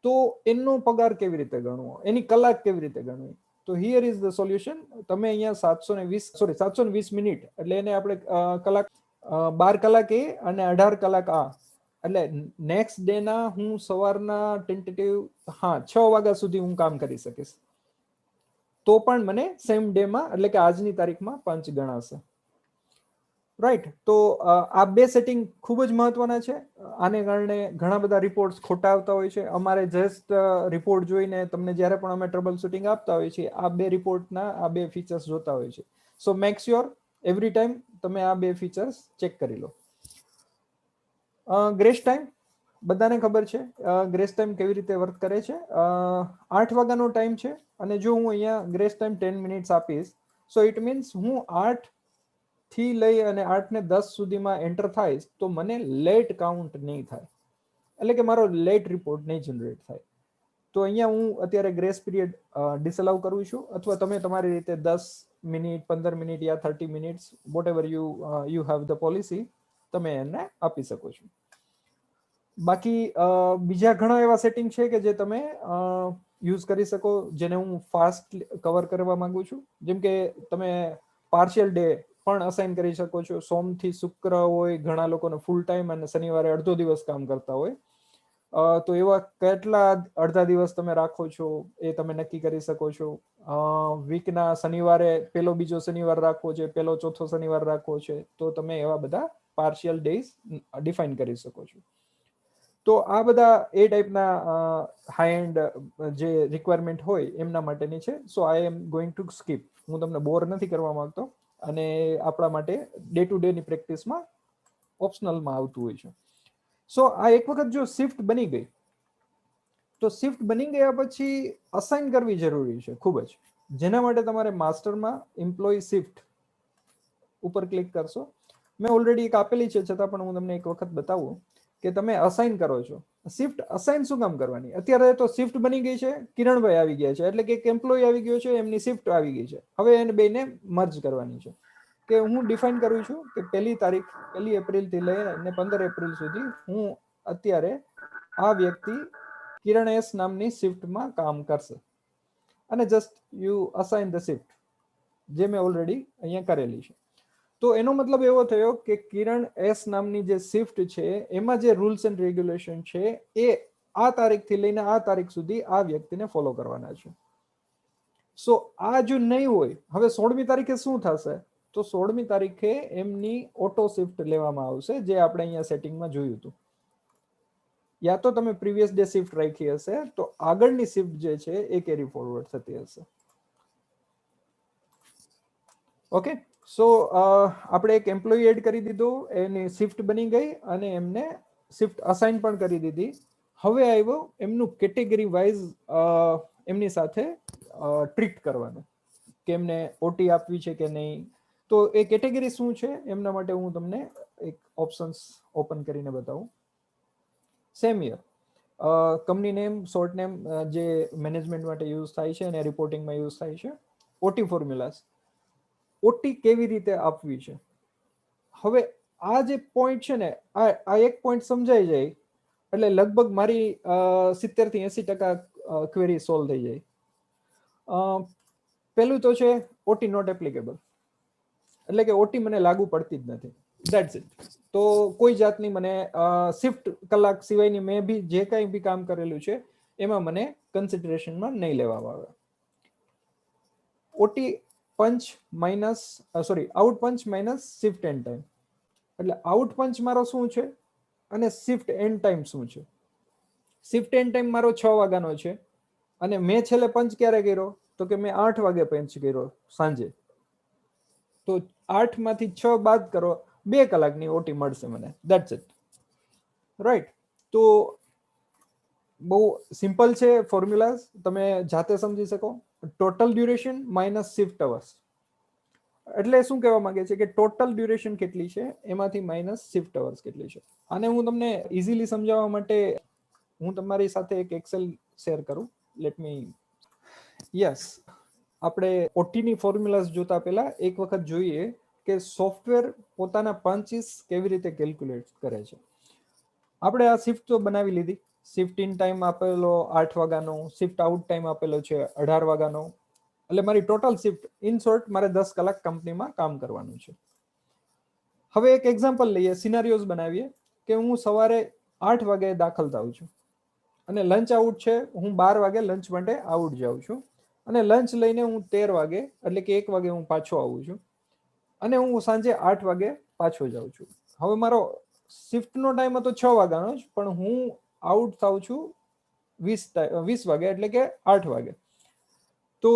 તો એનો પગાર કેવી રીતે ગણવો, એની કલાક કેવી રીતે ગણવી? તો હિયર ઇઝ ધ સોલ્યુશન. તમે અહીંયા 720 મિનિટ એટલે એને આપણે કલાક 12 કલાક એ અને 18 કલાક આ એટલે નેક્સ્ટ ડે ના હું સવારના ટેન્ટેટિવ 6 વાગ્યા સુધી હું કામ કરી શકીશ તો પણ મને સેમ ડે માં એટલે કે આજની તારીખમાં પંચ ગણાશે, રાઈટ? તો આ 2 સેટિંગ ખૂબ જ મહત્વના છે. આને કારણે ઘણા બધા રિપોર્ટ્સ ખોટા આવતા હોય છે. અમારે જસ્ટ રિપોર્ટ જોઈને તમને જ્યારે પણ અમે ટ્રબલ શૂટિંગ આપતા હોઈએ છીએ આ 2 રિપોર્ટના આ 2 ફીચર્સ જોતા હોય છે. સો મેક શ્યોર એવરી ટાઈમ તમે આ 2 ફીચર્સ ચેક કરી લો. ગ્રેસ ટાઈમ બધાને ખબર છે ગ્રેસ ટાઈમ કેવી રીતે વર્ક કરે છે. 8 વાગ્યાનો ટાઈમ છે અને જો હું અહીંયા ગ્રેસ ટાઈમ 10 મિનિટ્સ આપીશ સો ઇટ મીન્સ હું 8 થી લઈ અને 8 ને 10 સુધીમાં એન્ટર થાય તો મને લેટ કાઉન્ટ નહીં થાય એટલે કે મારો લેટ રિપોર્ટ નહીં જનરેટ થાય. તો અહીંયા હું અત્યારે ગ્રેસ પીરિયડ ડિસઅલાઉ કરું છું અથવા તમે તમારી રીતે 10 મિનિટ 15 મિનિટ યા 30 minutes whatever you have the policy તમે એને આપી શકો છો. બાકી બીજા ઘણા એવા સેટિંગ છે કે જે તમે યુઝ કરી શકો જેને હું ફાસ્ટ કવર કરવા માંગુ છું. જેમ કે તમે પાર્શિયલ ડે પણ અસાઇન કરી શકો છો. સોમથી શુક્ર હોય ઘણા લોકોને ફૂલ ટાઈમ અને શનિવારે અડધો દિવસ કામ કરતા હોય તો એવા કેટલા અડધા દિવસ તમે રાખો છો એ તમે નક્કી કરી શકો છો. વીકના શનિવારે પહેલો બીજો શનિવાર રાખવો છે, પહેલો ચોથો શનિવાર રાખવો છે તો તમે એવા બધા પાર્શિયલ ડેઝ ડિફાઇન કરી શકો છો. તો આ બધા એ ટાઈપના હાઈ એન્ડ જે રિક્વાયરમેન્ટ હોય એમના માટેની છે. So I am going to skip. હું તમને બોર નથી કરવા માંગતો, અને આપણા માટે ડે ટુ ડે ની પ્રેક્ટિસમાં ઓપ્શનલમાં આવતું હોય છે. સો આ એક વખત જો શિફ્ટ બની ગઈ, તો શિફ્ટ બની ગયા પછી અસાઇન કરવી જરૂરી છે ખૂબ જ. જેના માટે તમારે માસ્ટરમાં એમ્પ્લોય શિફ્ટ ઉપર ક્લિક કરશો. મેં ઓલરેડી એક આપેલી છે, છતાં પણ હું તમને એક વખત બતાવું કે તમે અસાઇન કરો છો. શિફ્ટ અસાઇન શું કામ કરવાની? અત્યારે તો શિફ્ટ બની ગઈ છે, કિરણભાઈ આવી ગયા છે, એટલે કે એક એમ્પ્લોય આવી ગયો છે, એમની શિફ્ટ આવી ગઈ છે. હવે એને બેને મર્જ કરવાની છે. કે હું ડિફાઇન કરું છું કે 1 એપ્રિલ થી લઈને 15 એપ્રિલ સુધી હું અત્યારે આ વ્યક્તિ કિરણ એસ નામની શિફ્ટમાં કામ કરશે, અને just you assign the shift, જે મેં ઓલરેડી અહીંયા કરેલી છે. તો એનો મતલબ એવો થયો કે કિરણ એસ નામની જે શિફ્ટ છે એમાં જે રૂલ્સ એન્ડ રેગ્યુલેશન છે એ આ તારીખથી લઈને આ તારીખ સુધી આ વ્યક્તિને ફોલો કરવાના છે. સો આ જો નહીં હોય, હવે 16મી તારીખે શું થશે? તો 16મી તારીખે એમની ઓટો શિફ્ટ લેવામાં આવશે, જે આપણે અહીંયા સેટિંગમાં જોયું હતું. યા તો તમે પ્રીવિયસ ડે શિફ્ટ રાખી હશે તો આગળની શિફ્ટ જે છે એ કેરી ફોરવર્ડ થતી હશે. ઓકે, સો આપણે એક એમ્પ્લોય એડ કરી દીધો, એની શિફ્ટ બની ગઈ અને એમને શિફ્ટ અસાઇન પણ કરી દીધી. હવે આવ્યો એમનું કેટેગરી વાઇઝ એમની સાથે ટ્રીટ કરવાનું, કે એમને ઓટી આપવી છે કે નહીં. તો એ કેટેગરી શું છે એમના માટે હું તમને એક ઓપ્શન્સ ઓપન કરીને બતાવું. Same year company name, short name જે મેનેજમેન્ટ માટે યુઝ થાય છે અને રિપોર્ટિંગમાં યુઝ થાય છે. ઓટી ફોર્મ્યુલાસ, ઓટી કેવી રીતે આપવી છે. હવે આ જે પોઈન્ટ છે ને, આ એક પોઈન્ટ સમજાઈ જાય એટલે લગભગ મારી 70 થી 80% ક્વેરી સોલ્વ થઈ જાય. પહેલું તો છે ઓટી નોટ એપ્લિકેબલ, એટલે કે ઓટી મને લાગુ પડતી જ નથી. That's it. તો કોઈ જાતની મને શિફ્ટ કલાક સિવાયની મેં બી જે કંઈ બી કામ કરેલું છે એમાં મને કન્સિડરેશનમાં નહીં લેવામાં આવે. OT punch minus out punch minus shift end time, એટલે આઉટ પંચ મારો શું છે અને શિફ્ટ એન્ડ ટાઈમ શું છે. શિફ્ટ એન્ડ ટાઈમ મારો 6 વાગ્યાનો છે, અને મેં છેલ્લે પંચ ક્યારે કર્યો? તો કે મેં 8 વાગે પંચ કર્યો સાંજે. તો 8 માંથી 6 બાદ કરો, 2 કલાકની ઓટી મળશે મને. That's it, right. તો બહુ સિમ્પલ છે ફોર્મ્યુલા, તમે જાતે સમજી શકો. Total duration minus shift hours, એટલે શું કહેવા માંગે છે કે ટોટલ ડ્યુરેશન કેટલી છે એમાંથી માઇનસ શિફ્ટ અવર્સ કેટલી છે. આને હું તમને ઇઝીલી સમજાવવા માટે હું તમારી સાથે એક એક્સેલ શેર કરું. Let me. યસ, આપણે ઓટીની ફોર્મ્યુલાસ જોતા પહેલા એક વખત જોઈએ કે સોફ્ટવેર પોતાના પંચીસ કેવી રીતે કેલ્ક્યુલેટ કરે છે. આપણે આ શિફ્ટ તો બનાવી લીધી. શિફ્ટ ઇન ટાઈમ આપેલો 8 વાગ્યાનો, શિફ્ટ આઉટ ટાઈમ આપેલો છે 18 વાગ્યાનો, એટલે મારી ટોટલ શિફ્ટ, ઇન શોર્ટ મારે 10 કલાક કંપનીમાં કામ કરવાનું છે. હવે એક એક્ઝામ્પલ લઈએ, સિનારીઓઝ બનાવીએ કે હું સવારે 8 વાગે દાખલ થાઉં છું અને લંચ આઉટ છે, હું 12 વાગે લંચ માટે આઉટ જાઉં છું, અને લંચ લઈને હું 13 વાગે એટલે કે 1 વાગે હું પાછો આવું છું, અને હું સાંજે 8 વાગે પાછો જાઉં છું. હવે મારો શિફ્ટનો ટાઈમ હતો 6 વાગ્યાનો જ, પણ હું આઉટ થાઉં છું 20 વાગે એટલે કે 8 વાગે. તો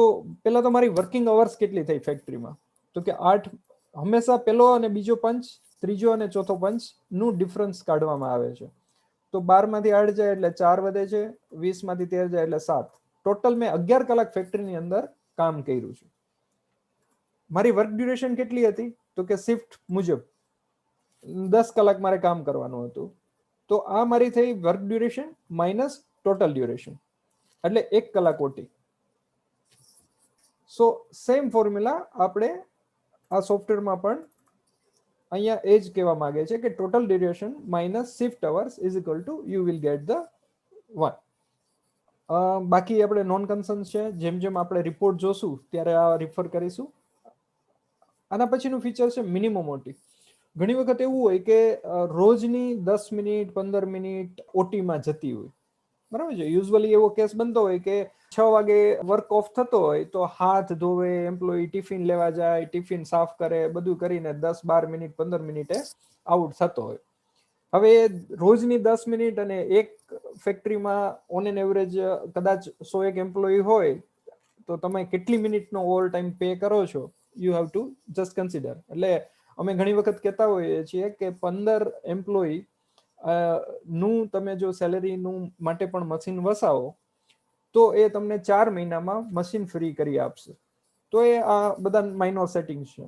પેલા તો મારી વર્કિંગ અવર્સ કેટલી થઈ ફેક્ટરીમાં? તો કે 8, હંમેશા પેલો અને બીજો પંચ, ત્રીજો અને ચોથો પંચ નું ડિફરન્સ કાઢવામાં આવે છે. તો 12 માંથી 8 જાય એટલે 4 વધે છે, 20 માંથી 13 જાય એટલે 7. ટોટલ મેં 11 કલાક ફેક્ટરીની અંદર કામ કર્યું છે. મારી વર્ક ડ્યુરેશન કેટલી હતી? તો કે શિફ્ટ મુજબ 10 કલાક મારે કામ કરવાનું હતું. તો આ મારી થઈ work duration minus total duration, એટલે 1 કલાક ઓટી. સો સેમ ફોર્મ્યુલા આપણે આ સોફ્ટવેરમાં પણ અહીંયા એ જ કહેવા માંગે છે કે total duration minus shift hours is equal to you will get the 1. બાકી આપણે નોન કન્સર્ન છે, જેમ જેમ આપણે રિપોર્ટ જોશું ત્યારે આ રિફર કરીશું. આના પછીનું ફીચર છે મિનિમમ ઓટી. ઘણી વખત એવું હોય કે રોજની 10 મિનિટ 15 મિનિટ ઓટીમાં જતી હોય, બરાબર છે. યુઝ્યુઅલી એવો કેસ બનતો હોય કે 6 વાગે વર્ક ઓફ થતો હોય તો હાથ ધોવે, એમ્પ્લોયી ટિફિન લેવા જાય, ટિફિન સાફ કરે, બધું કરીને 10 12 મિનિટ 15 મિનિટે આઉટ થતો હોય. હવે રોજની 10 મિનિટ અને એક ફેક્ટરીમાં ઓન એન એવરેજ કદાચ 101 એમ્પ્લોયી હોય તો તમે કેટલી મિનિટનો ઓવર ટાઈમ પે કરો છો, you have to just consider. એટલે અમે ઘણી વખત કહેતા હોઈએ છીએ કે 15 એમ્પ્લોયી નું તમે જો સેલેરીનું માટે પણ મશીન વસાવો તો એ તમને 4 મહિનામાં મશીન ફ્રી કરી આપશે. તો એ આ બધા માઇનોર સેટિંગ્સ છે.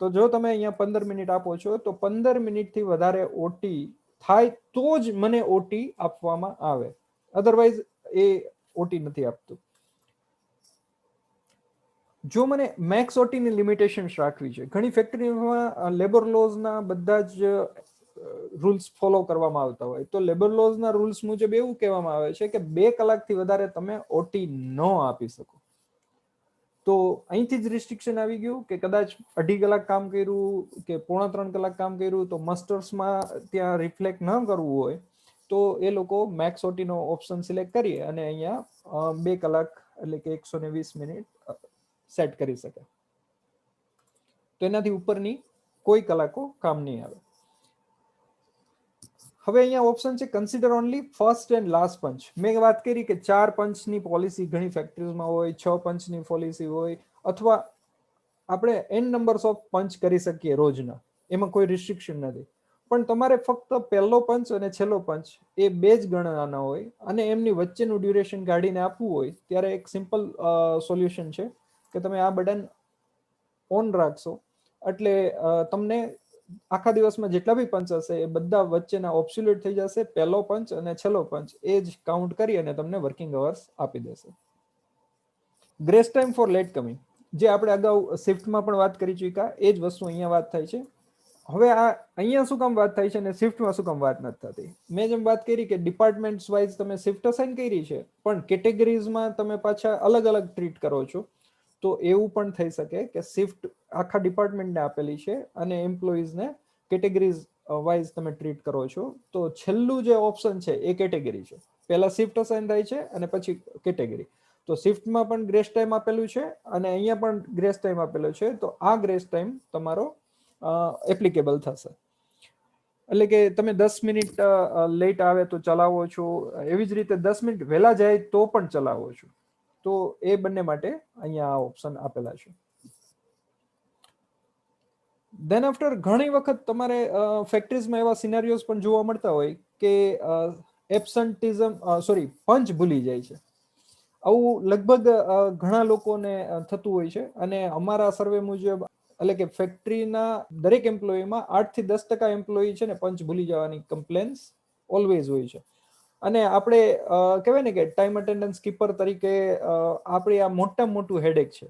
તો જો તમે અહીંયા 15 મિનિટ આપો છો તો 15 મિનિટથી વધારે ઓટી થાય તો જ મને ઓટી આપવામાં આવે, અધરવાઇઝ એ ઓટી નથી આપતું. જો મને મેક્સ ઓટીની લિમિટેશન્સ રાખવી છે, ઘણી ફેક્ટરીમાં લેબર લોઝના બધા જ રૂલ્સ ફોલો કરવામાં આવતા હોય, તો લેબર લોઝના રૂલ્સ મુજબ એવું કહેવામાં આવે છે કે 2 કલાકથી વધારે તમે ઓટી ન આપી શકો. તો અહીંથી જ રિસ્ટ્રિક્શન આવી ગયું કે કદાચ 2.5 કલાક કામ કર્યું કે 3.25 કલાક કામ કર્યું તો મસ્ટર્સમાં ત્યાં રિફ્લેક્ટ ન કરવું હોય તો એ લોકો મેક્સ ઓટીનો ઓપ્શન સિલેક્ટ કરી અને અહીંયા 2 કલાક એટલે કે 120 મિનિટ સેટ કરી શકે. તો એનાથી ઉપરની કોઈ કલાકો કામ નહીં આવે. હવે અહીંયા ઓપ્શન છે consider only first and last punch. મેં વાત કરી કે 4 પંચની પોલિસી ઘણી ફેક્ટરીઝમાં હોય, 6 પંચની પોલિસી હોય, અથવા આપણે n નંબર્સ ઓફ પંચ કરી શકીએ રોજના, એમાં કોઈ રિસ્ટ્રિક્શન નથી. પણ તમારે ફક્ત પહેલો પંચ અને છેલ્લો પંચ એ 2 જ ગણવાના હોય અને એમની વચ્ચેનું ડ્યુરેશન કાઢીને આપવું હોય ત્યારે એક સિમ્પલ સોલ્યુશન છે કે તમે આ બટન ઓન રાખશો એટલે તમને આખા દિવસમાં જેટલા બી પંચ હશે એ બધા વચ્ચેના ઓબ્સોલ્યુટ થઈ જશે. પહેલો પંચ અને છેલ્લો પંચ એ જ કાઉન્ટ કરી અને તમને વર્કિંગ અવર્સ આપી દેશે. Grace time for late coming, જે આપણે અગાઉ શિફ્ટમાં પણ વાત કરી ચૂક્યા, એ જ વસ્તુ અહીંયા વાત થાય છે. હવે આ અહીંયા શું કામ વાત થાય છે અને શિફ્ટમાં શું કામ વાત નથી થતી? મેં જેમ વાત કરી કે ડિપાર્ટમેન્ટ્સ વાઇઝ તમે શિફ્ટ અસાઇન કરી છે, પણ કેટેગરીઝમાં તમે પાછા અલગ અલગ ટ્રીટ કરો છો. તો એવું પણ થઈ શકે કે શિફ્ટ આખા ડિપાર્ટમેન્ટને આપેલી છે અને એમ્પ્લોઈઝને કેટેગરીઝ વાઇઝ તમે ટ્રીટ કરો છો. તો છેલ્લું જે ઓપ્શન છે એ કેટેગરી છે. પહેલા શિફ્ટ અસાઇન થાય છે અને પછી કેટેગરી. તો શિફ્ટમાં પણ ગ્રેસ ટાઈમ આપેલું છે અને અહીંયા પણ ગ્રેસ ટાઈમ આપેલો છે. તો આ ગ્રેસ ટાઈમ તમારો એપ્લિકેબલ થશે. એટલે કે તમે 10 મિનિટ લેટ આવે તો ચલાવો છો, એવી જ રીતે 10 મિનિટ વહેલા જાય તો પણ ચલાવો છો. તો એ બંને માટે અહીંયા આ ઓપ્શન આપેલા છે. દેન આફ્ટર ઘણી વખત તમારે ફેક્ટરીઝમાં એવા સિનારીઓઝ પણ જોવા મળતા હોય કે એબસન્ટિઝમ પંચ ભૂલી જાય છે. આવું લગભગ ઘણા લોકોને થતું હોય છે અને અમારા સર્વે મુજબ એટલે કે ફેક્ટરીના દરેક એમ્પ્લોયીમાં 8 થી 10% એમ્પ્લોયી છે ને પંચ ભૂલી જવાની કમ્પ્લેન્સ ઓલવેઝ હોય છે. અને આપણે કહેવાય ને કે ટાઈમ અટેન્ડન્સ કીપર તરીકે આપણે આ મોટું હેડેક છે,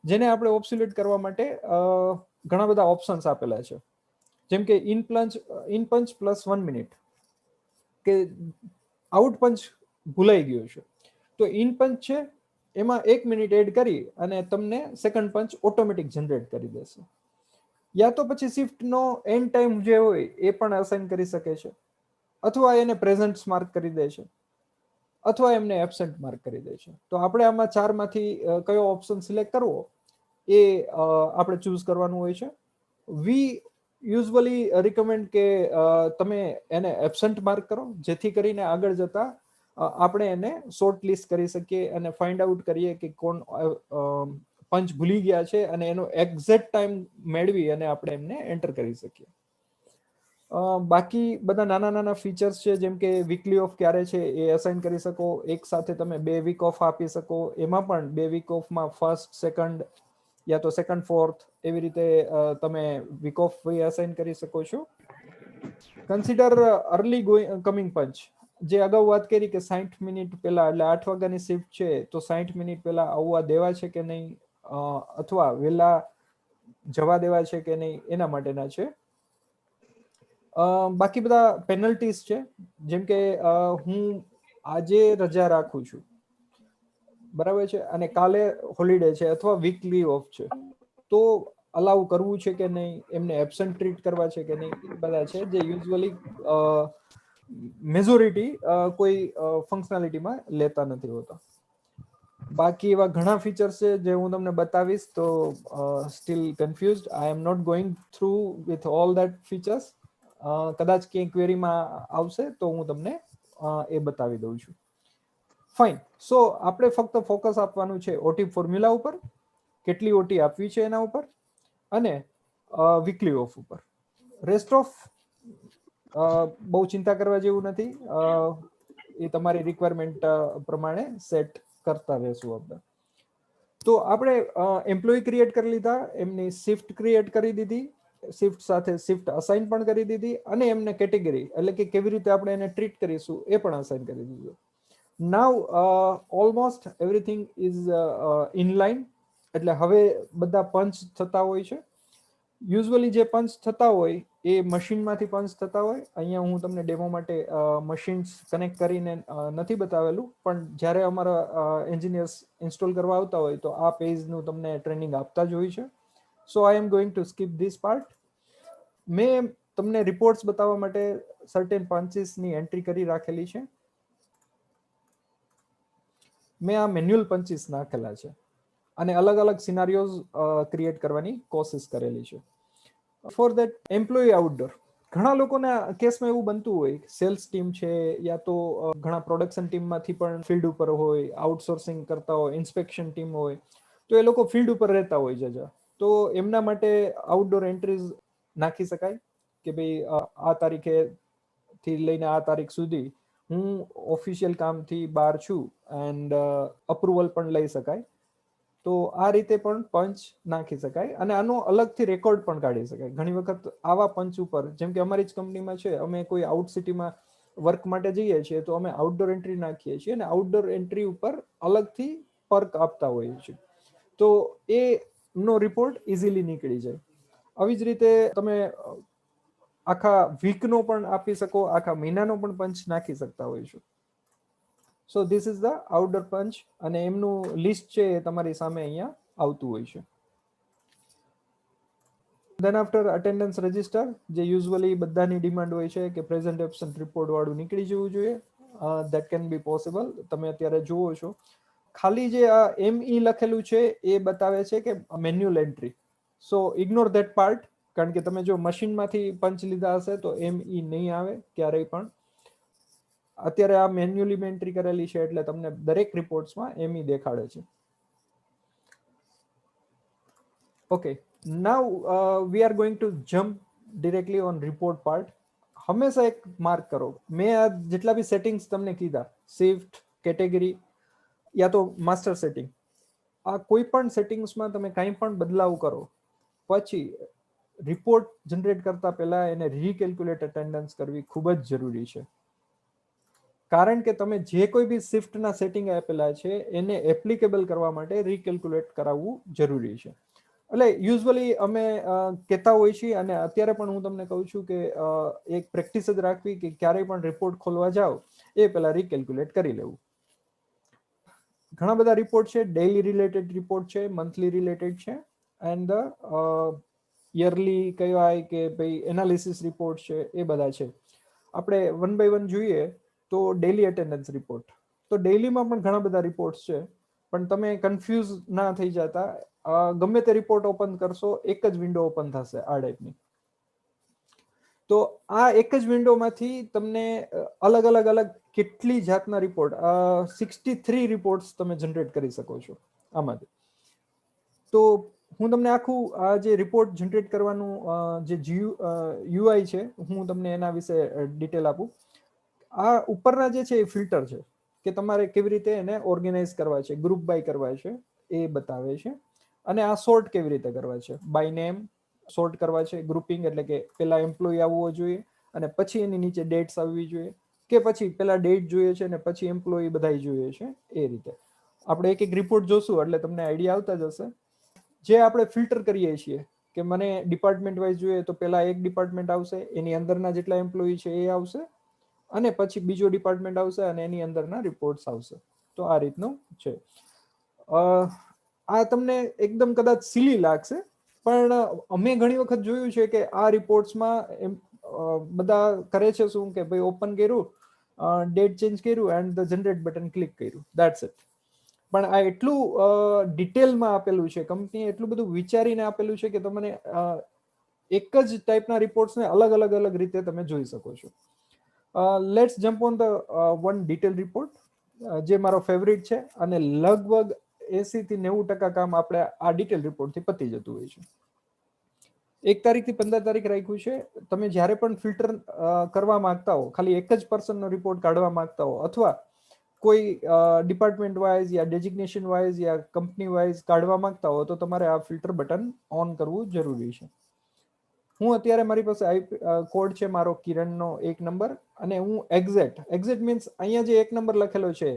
જેને આપણે ઓબ્સોલ્યુટ કરવા માટે ઘણા બધા ઓપ્શન્સ આપેલા છે. જેમ કે ઇન પંચ પ્લસ 1 મિનિટ, કે આઉટ પંચ ભૂલાઈ ગયો છે તો ઇન પંચ છે એમાં 1 મિનિટ એડ કરી અને તમને સેકન્ડ પંચ ઓટોમેટિક જનરેટ કરી દેશે. યા તો પછી શિફ્ટનો એન્ડ ટાઈમ જે હોય એ પણ અસાઇન કરી શકે છે, અથવા એને પ્રેઝન્ટ માર્ક કરી દે છે, અથવા એમને એબસેન્ટ માર્ક કરી દે છે. તો આપણે આમાં 4 માંથી કયો ઓપ્શન સિલેક્ટ કરવો એ આપણે ચૂઝ કરવાનું હોય છે. વી યુઝવલી રિકમેન્ડ કે તમે એને એબસન્ટ માર્ક કરો, જેથી કરીને આગળ જતા આપણે એને શોર્ટ લિસ્ટ કરી શકીએ અને ફાઇન્ડ આઉટ કરીએ કે કોણ પંચ ભૂલી ગયા છે અને એનો એક્ઝેક્ટ ટાઈમ મેળવી અને આપણે એમને એન્ટર કરી શકીએ. બાકી બધા નાના ફીચર્સ છે, જેમ કે વીકલી ઓફ ક્યારે છે એ અસાઇન કરી શકો. એક સાથે તમે 2 વીક ઓફ આપી શકો. એમાં પણ 2 વીક ઓફમાં ફર્સ્ટ, સેકન્ડ યા તો સેકન્ડ, ફોર્થ એવી રીતે તમે વીક ઓફ અસાઇન કરી શકો છો. કન્સિડર અર્લી કમિંગ પંચ, જે અગાઉ વાત કરી કે 60 મિનિટ પહેલા, એટલે 8 વાગ્યાની શિફ્ટ છે તો 60 મિનિટ પહેલા આવવા દેવા છે કે નહીં, અથવા વહેલા જવા દેવા છે કે નહીં, એના માટેના છે. બાકી બધા પેનલ્ટીઝ છે, જેમ કે હું આજે રજા રાખું છું, બરાબર છે, અને કાલે હોલિડે છે અથવા વીકલી ઓફ છે, તો અલાઉ કરવું છે કે નહીં, એમને એબસન્ટ ટ્રીટ કરવા છે કે નહીં, એ બધા છે જે યુઝ્યુઅલી મેજોરિટી કોઈ ફંક્શનાલિટીમાં લેતા નથી હોતા. બાકી એવા ઘણા ફીચર્સ છે જે હું તમને બતાવીશ. તો still confused, I am not going through with all that features. કદાચ ક્યાંય ક્વેરીમાં આવશે તો હું તમને એ બતાવી દઉં છું. ફાઇન. સો આપણે ફક્ત ફોકસ આપવાનું છે ઓટી ફોર્મ્યુલા ઉપર, કેટલી ઓટી આપવી છે એના ઉપર, અને વીકલી ઓફ ઉપર. રેસ્ટ ઓફ બહુ ચિંતા કરવા જેવું નથી, એ તમારી રિક્વાયરમેન્ટ પ્રમાણે સેટ કરતા રહેશું આપણે. તો આપણે એમ્પ્લોય ક્રિએટ કરી લીધા, એમની શિફ્ટ ક્રિએટ કરી દીધી, શિફ્ટ સાથે શિફ્ટ અસાઇન પણ કરી દીધી, અને એમને કેટેગરી એટલે કે કેવી રીતે આપણે એને ટ્રીટ કરીશું એ પણ અસાઇન કરી દીધું. Now almost everything is in line. એટલે હવે બધા પંચ થતા હોય છે. યુઝ્યુઅલી જે પંચ થતા હોય એ મશીનમાંથી પંચ થતા હોય. અહીંયા હું તમને ડેમો માટે મશીન્સ કનેક્ટ કરીને નથી બતાવેલું, પણ જ્યારે અમારા એન્જિનિયર્સ ઇન્સ્ટોલ કરવા આવતા હોય તો આ પેજનું તમને ટ્રેનિંગ આપતા જ હોય છે. So I am going to skip this part. મેં તમને રિપોર્ટ્સ બતાવવા માટે સર્ટેન પંચીસની એન્ટ્રી કરી રાખેલી છે. મેં આ મેન્યુઅલ પંચીસ નાખેલા છે અને અલગ અલગ સિનારીઓઝ ક્રિએટ કરવાની કોશિશ કરેલી છે. ફોર ધેટ એમ્પ્લોય આઉટડોર, ઘણા લોકોના કેસમાં એવું બનતું હોય, સેલ્સ ટીમ છે યા તો ઘણા પ્રોડક્શન ટીમમાંથી પણ ફિલ્ડ ઉપર હોય, આઉટસોર્સિંગ કરતા હોય, ઇન્સ્પેક્શન ટીમ હોય, તો એ લોકો ફિલ્ડ ઉપર રહેતા હોય છે. તો એમના માટે આઉટડોર એન્ટ્રીઝ નાખી શકાય કે ભાઈ આ તારીખે થી લઈને આ તારીખ સુધી હું ઓફિશિયલ કામથી બહાર છું એન્ડ અપ્રુવલ પણ લઈ શકાય. તો આ રીતે પણ પંચ નાખી શકાય અને આનો અલગથી રેકોર્ડ પણ કાઢી શકાય. ઘણી વખત આવા પંચ ઉપર, જેમ કે અમારી જ કંપનીમાં છે, અમે કોઈ આઉટ સિટીમાં વર્ક માટે જઈએ છીએ તો અમે આઉટડોર એન્ટ્રી નાખીએ છીએ અને આઉટડોર એન્ટ્રી ઉપર અલગથી પર્ક આપતા હોઈએ છીએ. તો એ નો રિપોર્ટ ઇઝીલી નીકળી જાય. આવી જ રીતે તમે આખા વીકનો પણ આપી શકો, આખા મહિનાનો પણ પંચ નાખી શકતા હોય છો. So this is the outdoor punch, અને એમનું લિસ્ટ છે એ તમારી સામે અહીંયા આવતું હોય છે. ધેન આફ્ટર અટેન્ડન્સ રજિસ્ટર, જે યુઝ્યુઅલી બધાની ડિમાન્ડ હોય છે કે પ્રેઝન્ટ એબ્સન્ટ રિપોર્ટ વાળું નીકળી જવું જોઈએ. That can be possible. તમે અત્યારે જુઓ છો ખાલી જે આ ME લખેલું છે એ બતાવે છે કે manual entry. So ignore that part, કારણ કે તમે જો મશીનમાંથી પંચ લીધા હશે તો ME નહીં આવે ક્યારેય પણ. અત્યારે આ મેન્યુઅલી એન્ટ્રી કરેલી છે એટલે તમને દરેક રિપોર્ટ્સમાં ME દેખાડે છે. Okay, now we are going to jump directly on report part. હંમેશા એક માર્ક કરો, મેં આ જેટલા બી સેટિંગ્સ તમને કીધા, શિફ્ટ, કેટેગરી યા તો માસ્ટર સેટિંગ, આ કોઈ પણ સેટિંગ્સમાં તમે કંઈ પણ બદલાવ કરો પછી રિપોર્ટ જનરેટ કરતા પહેલા એને રીકેલ્ક્યુલેટ અટેન્ડન્સ કરવી ખૂબ જ જરૂરી છે. કારણ કે તમે જે કોઈ બી શિફ્ટના સેટિંગ આપેલા છે એને એપ્લિકેબલ કરવા માટે રીકેલ્ક્યુલેટ કરાવવું જરૂરી છે. એટલે યુઝ્યુઅલી અમે કહેતા હોઈએ છીએ, અને અત્યારે પણ હું તમને કહું છું કે એક પ્રેક્ટિસ જ રાખવી કે ક્યારેય પણ રિપોર્ટ ખોલવા જાઓ એ પહેલા રીકેલ્ક્યુલેટ કરી લેવું. ઘણા બધા રિપોર્ટ છે, ડેઇલી રિલેટેડ રિપોર્ટ છે, મંથલી રિલેટેડ છે, એન્ડ યરલી કહેવાય કે ભાઈ એનાલિસિસ રિપોર્ટ છે, એ બધા છે. આપણે વન બાય વન જોઈએ તો ડેઇલી અટેન્ડન્સ રિપોર્ટ. તો ડેઇલીમાં પણ ઘણા બધા રિપોર્ટ્સ છે, પણ તમે કન્ફ્યુઝ ના થઈ જતા. ગમે તે રિપોર્ટ ઓપન કરશો એક જ વિન્ડો ઓપન થશે આ ટાઈપની. તો આ એક જ વિન્ડોમાંથી તમને અલગ અલગ અલગ કેટલી જાતના રિપોર્ટ, 63 રિપોર્ટ્સ તમે જનરેટ કરી શકો છો આમાંથી. તો હું તમને આખું આ જે રિપોર્ટ જનરેટ કરવાનું જે UI છે હું તમને એના વિશે ડિટેલ આપું. આ ઉપરના જે છે એ ફિલ્ટર છે કે તમારે કેવી રીતે એને ઓર્ગેનાઇઝ કરવા છે, ગ્રુપ બાય કરવા છે એ બતાવે છે. અને આ સોર્ટ કેવી રીતે કરવા છે, બાય નેમ સોર્ટ કરવા છે. ગ્રુપિંગ એટલે કે પેલા એમ્પ્લોય આવવો જોઈએ અને પછી એની નીચે ડેટ્સ આવવી જોઈએ, કે પછી પેલા ડેટ જોઈએ છે અને પછી એમ્પ્લોય બધા જોઈએ છે. એ રીતે આપણે એક એક રિપોર્ટ જોશું એટલે તમને આઈડિયા આવતા જશે. જે આપણે ફિલ્ટર કરીએ છીએ કે મને ડિપાર્ટમેન્ટ વાઇઝ જોઈએ તો પેલા એક ડિપાર્ટમેન્ટ આવશે, એની અંદરના જેટલા એમ્પ્લોય છે એ આવશે, અને પછી બીજો ડિપાર્ટમેન્ટ આવશે અને એની અંદરના રિપોર્ટ્સ આવશે. તો આ રીતનું છે. આ તમને એકદમ કદાચ સિલી લાગશે, પણ અમે ઘણી વખત જોયું છે કે આ રિપોર્ટ્સમાં બધા કરે છે શું કે ભાઈ ઓપન કર્યું, ડેટ ચેન્જ કર્યું and the generate button click કર્યું, ધેટ્સ ઇટ. પણ આ એટલું ડિટેલમાં આપેલું છે, કંપનીએ એટલું બધું વિચારીને આપેલું છે કે તમને એક જ ટાઈપના રિપોર્ટ્સને અલગ અલગ અલગ રીતે તમે જોઈ શકો છો. Let's jump on the one detail report, જે મારો ફેવરિટ છે અને લગભગ 80 થી 90% કામ આપણે આ ડિટેલ રિપોર્ટથી પતી જતું હોય છે. 1 તારીખથી 15 તારીખ રાખ્યું છે. તમે જ્યારે પણ ફિલ્ટર કરવા માંગતા હો, ખાલી એક જ પર્સનનો રિપોર્ટ કાઢવા માંગતા હો, અથવા કોઈ ડિપાર્ટમેન્ટ વાઇઝ યા ડેઝિગ્નેશન વાઇઝ યા કંપની વાઇઝ કાઢવા માંગતા હો, તો તમારે આ ફિલ્ટર બટન ઓન કરવું જરૂરી છે. હું અત્યારે મારી પાસે કોડ છે મારો કિરણનો 1 નંબર, અને હું એક્ઝેક્ટ મીન્સ અહીંયા જે 1 નંબર લખેલો છે,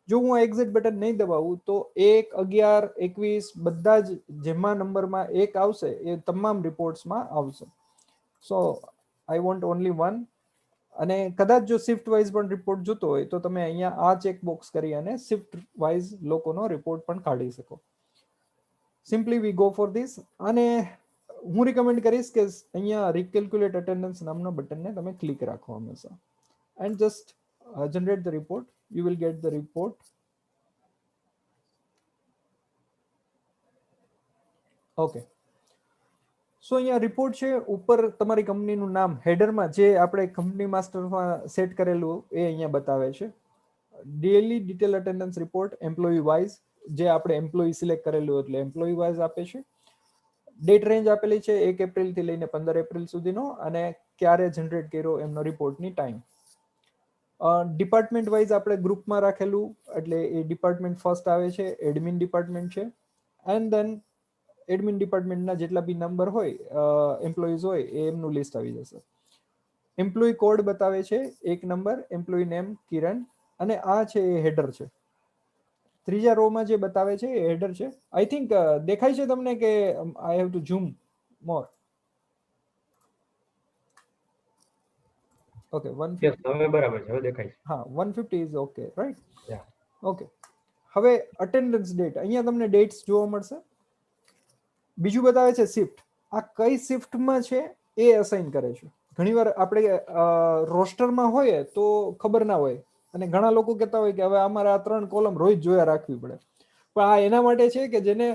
જો હું એક્ઝેક્ટ બટન નહીં દબાવું તો 1, 11, 21 બધા જ જેમાં નંબરમાં 1 આવશે એ તમામ રિપોર્ટ્સમાં આવશે. સો આઈ વોન્ટ ઓનલી 1. અને કદાચ જો શિફ્ટ વાઇઝ પણ રિપોર્ટ જોતો હોય તો તમે અહીંયા આ ચેક બોક્સ કરી અને શિફ્ટ વાઇઝ લોકોનો રિપોર્ટ પણ કાઢી શકો. Simply we go for this. અને હું રિકમેન્ડ કરીશ કે અહીંયા રિકેલ્ક્યુલેટ અટેન્ડન્સ નામના બટનને તમે ક્લિક રાખો હંમેશા, and just generate the report. You will get the report. Okay. સો અહીંયા રિપોર્ટ છે, ઉપર તમારી કંપનીનું નામ હેડરમાં જે આપણે કંપની માસ્ટરમાં સેટ કરેલું એ અહીંયા બતાવે છે. Daily detail attendance report employee wise, જે આપણે એમ્પ્લોયી સિલેક્ટ કરેલું એટલે એમ્પ્લોયી વાઇઝ આપે છે. ડેટ રેન્જ આપેલી છે 1 એપ્રિલથી લઈને 15 એપ્રિલ સુધીનો, અને ક્યારે જનરેટ કર્યો એમનો રિપોર્ટની ટાઈમ. ડિપાર્ટમેન્ટ વાઇઝ આપણે ગ્રુપમાં રાખેલું એટલે એ ડિપાર્ટમેન્ટ ફર્સ્ટ આવે છે, એડમિન ડિપાર્ટમેન્ટ છે, એન્ડ ધેન એડમિન ડિપાર્ટમેન્ટના જેટલા બી નંબર હોય એમ્પ્લોઈઝ હોય એ એમનું લિસ્ટ આવી જશે. એમ્પ્લોયી કોડ બતાવે છે 1 નંબર, એમ્પ્લોયી નેમ કિરણ, અને આ છે એ હેડર છે. ત્રીજા રોમાં જે બતાવે છે એ હેડર છે. આઈ થિંક દેખાય છે તમને કે I have to zoom more? Okay, 150. હવે બરાબર છે, હવે દેખાય છે. હા, 150 is okay, right? Yeah. Okay. હવે અટેન્ડન્સ ડેટ, અહીંયા તમને ડેટ્સ જોવા મળશે. બીજું બતાવે છે શિફ્ટ. આ કઈ શિફ્ટમાં છે એ અસાઇન કરે છે. ઘણીવાર આપણે રોસ્ટરમાં હોય તો ખબર ના હોય, અને ઘણા લોકો કહેતા હોય કે હવે અમારે આ 3 કોલમ રોજ જોયા રાખવી પડે. પણ આ એના માટે છે કે જેને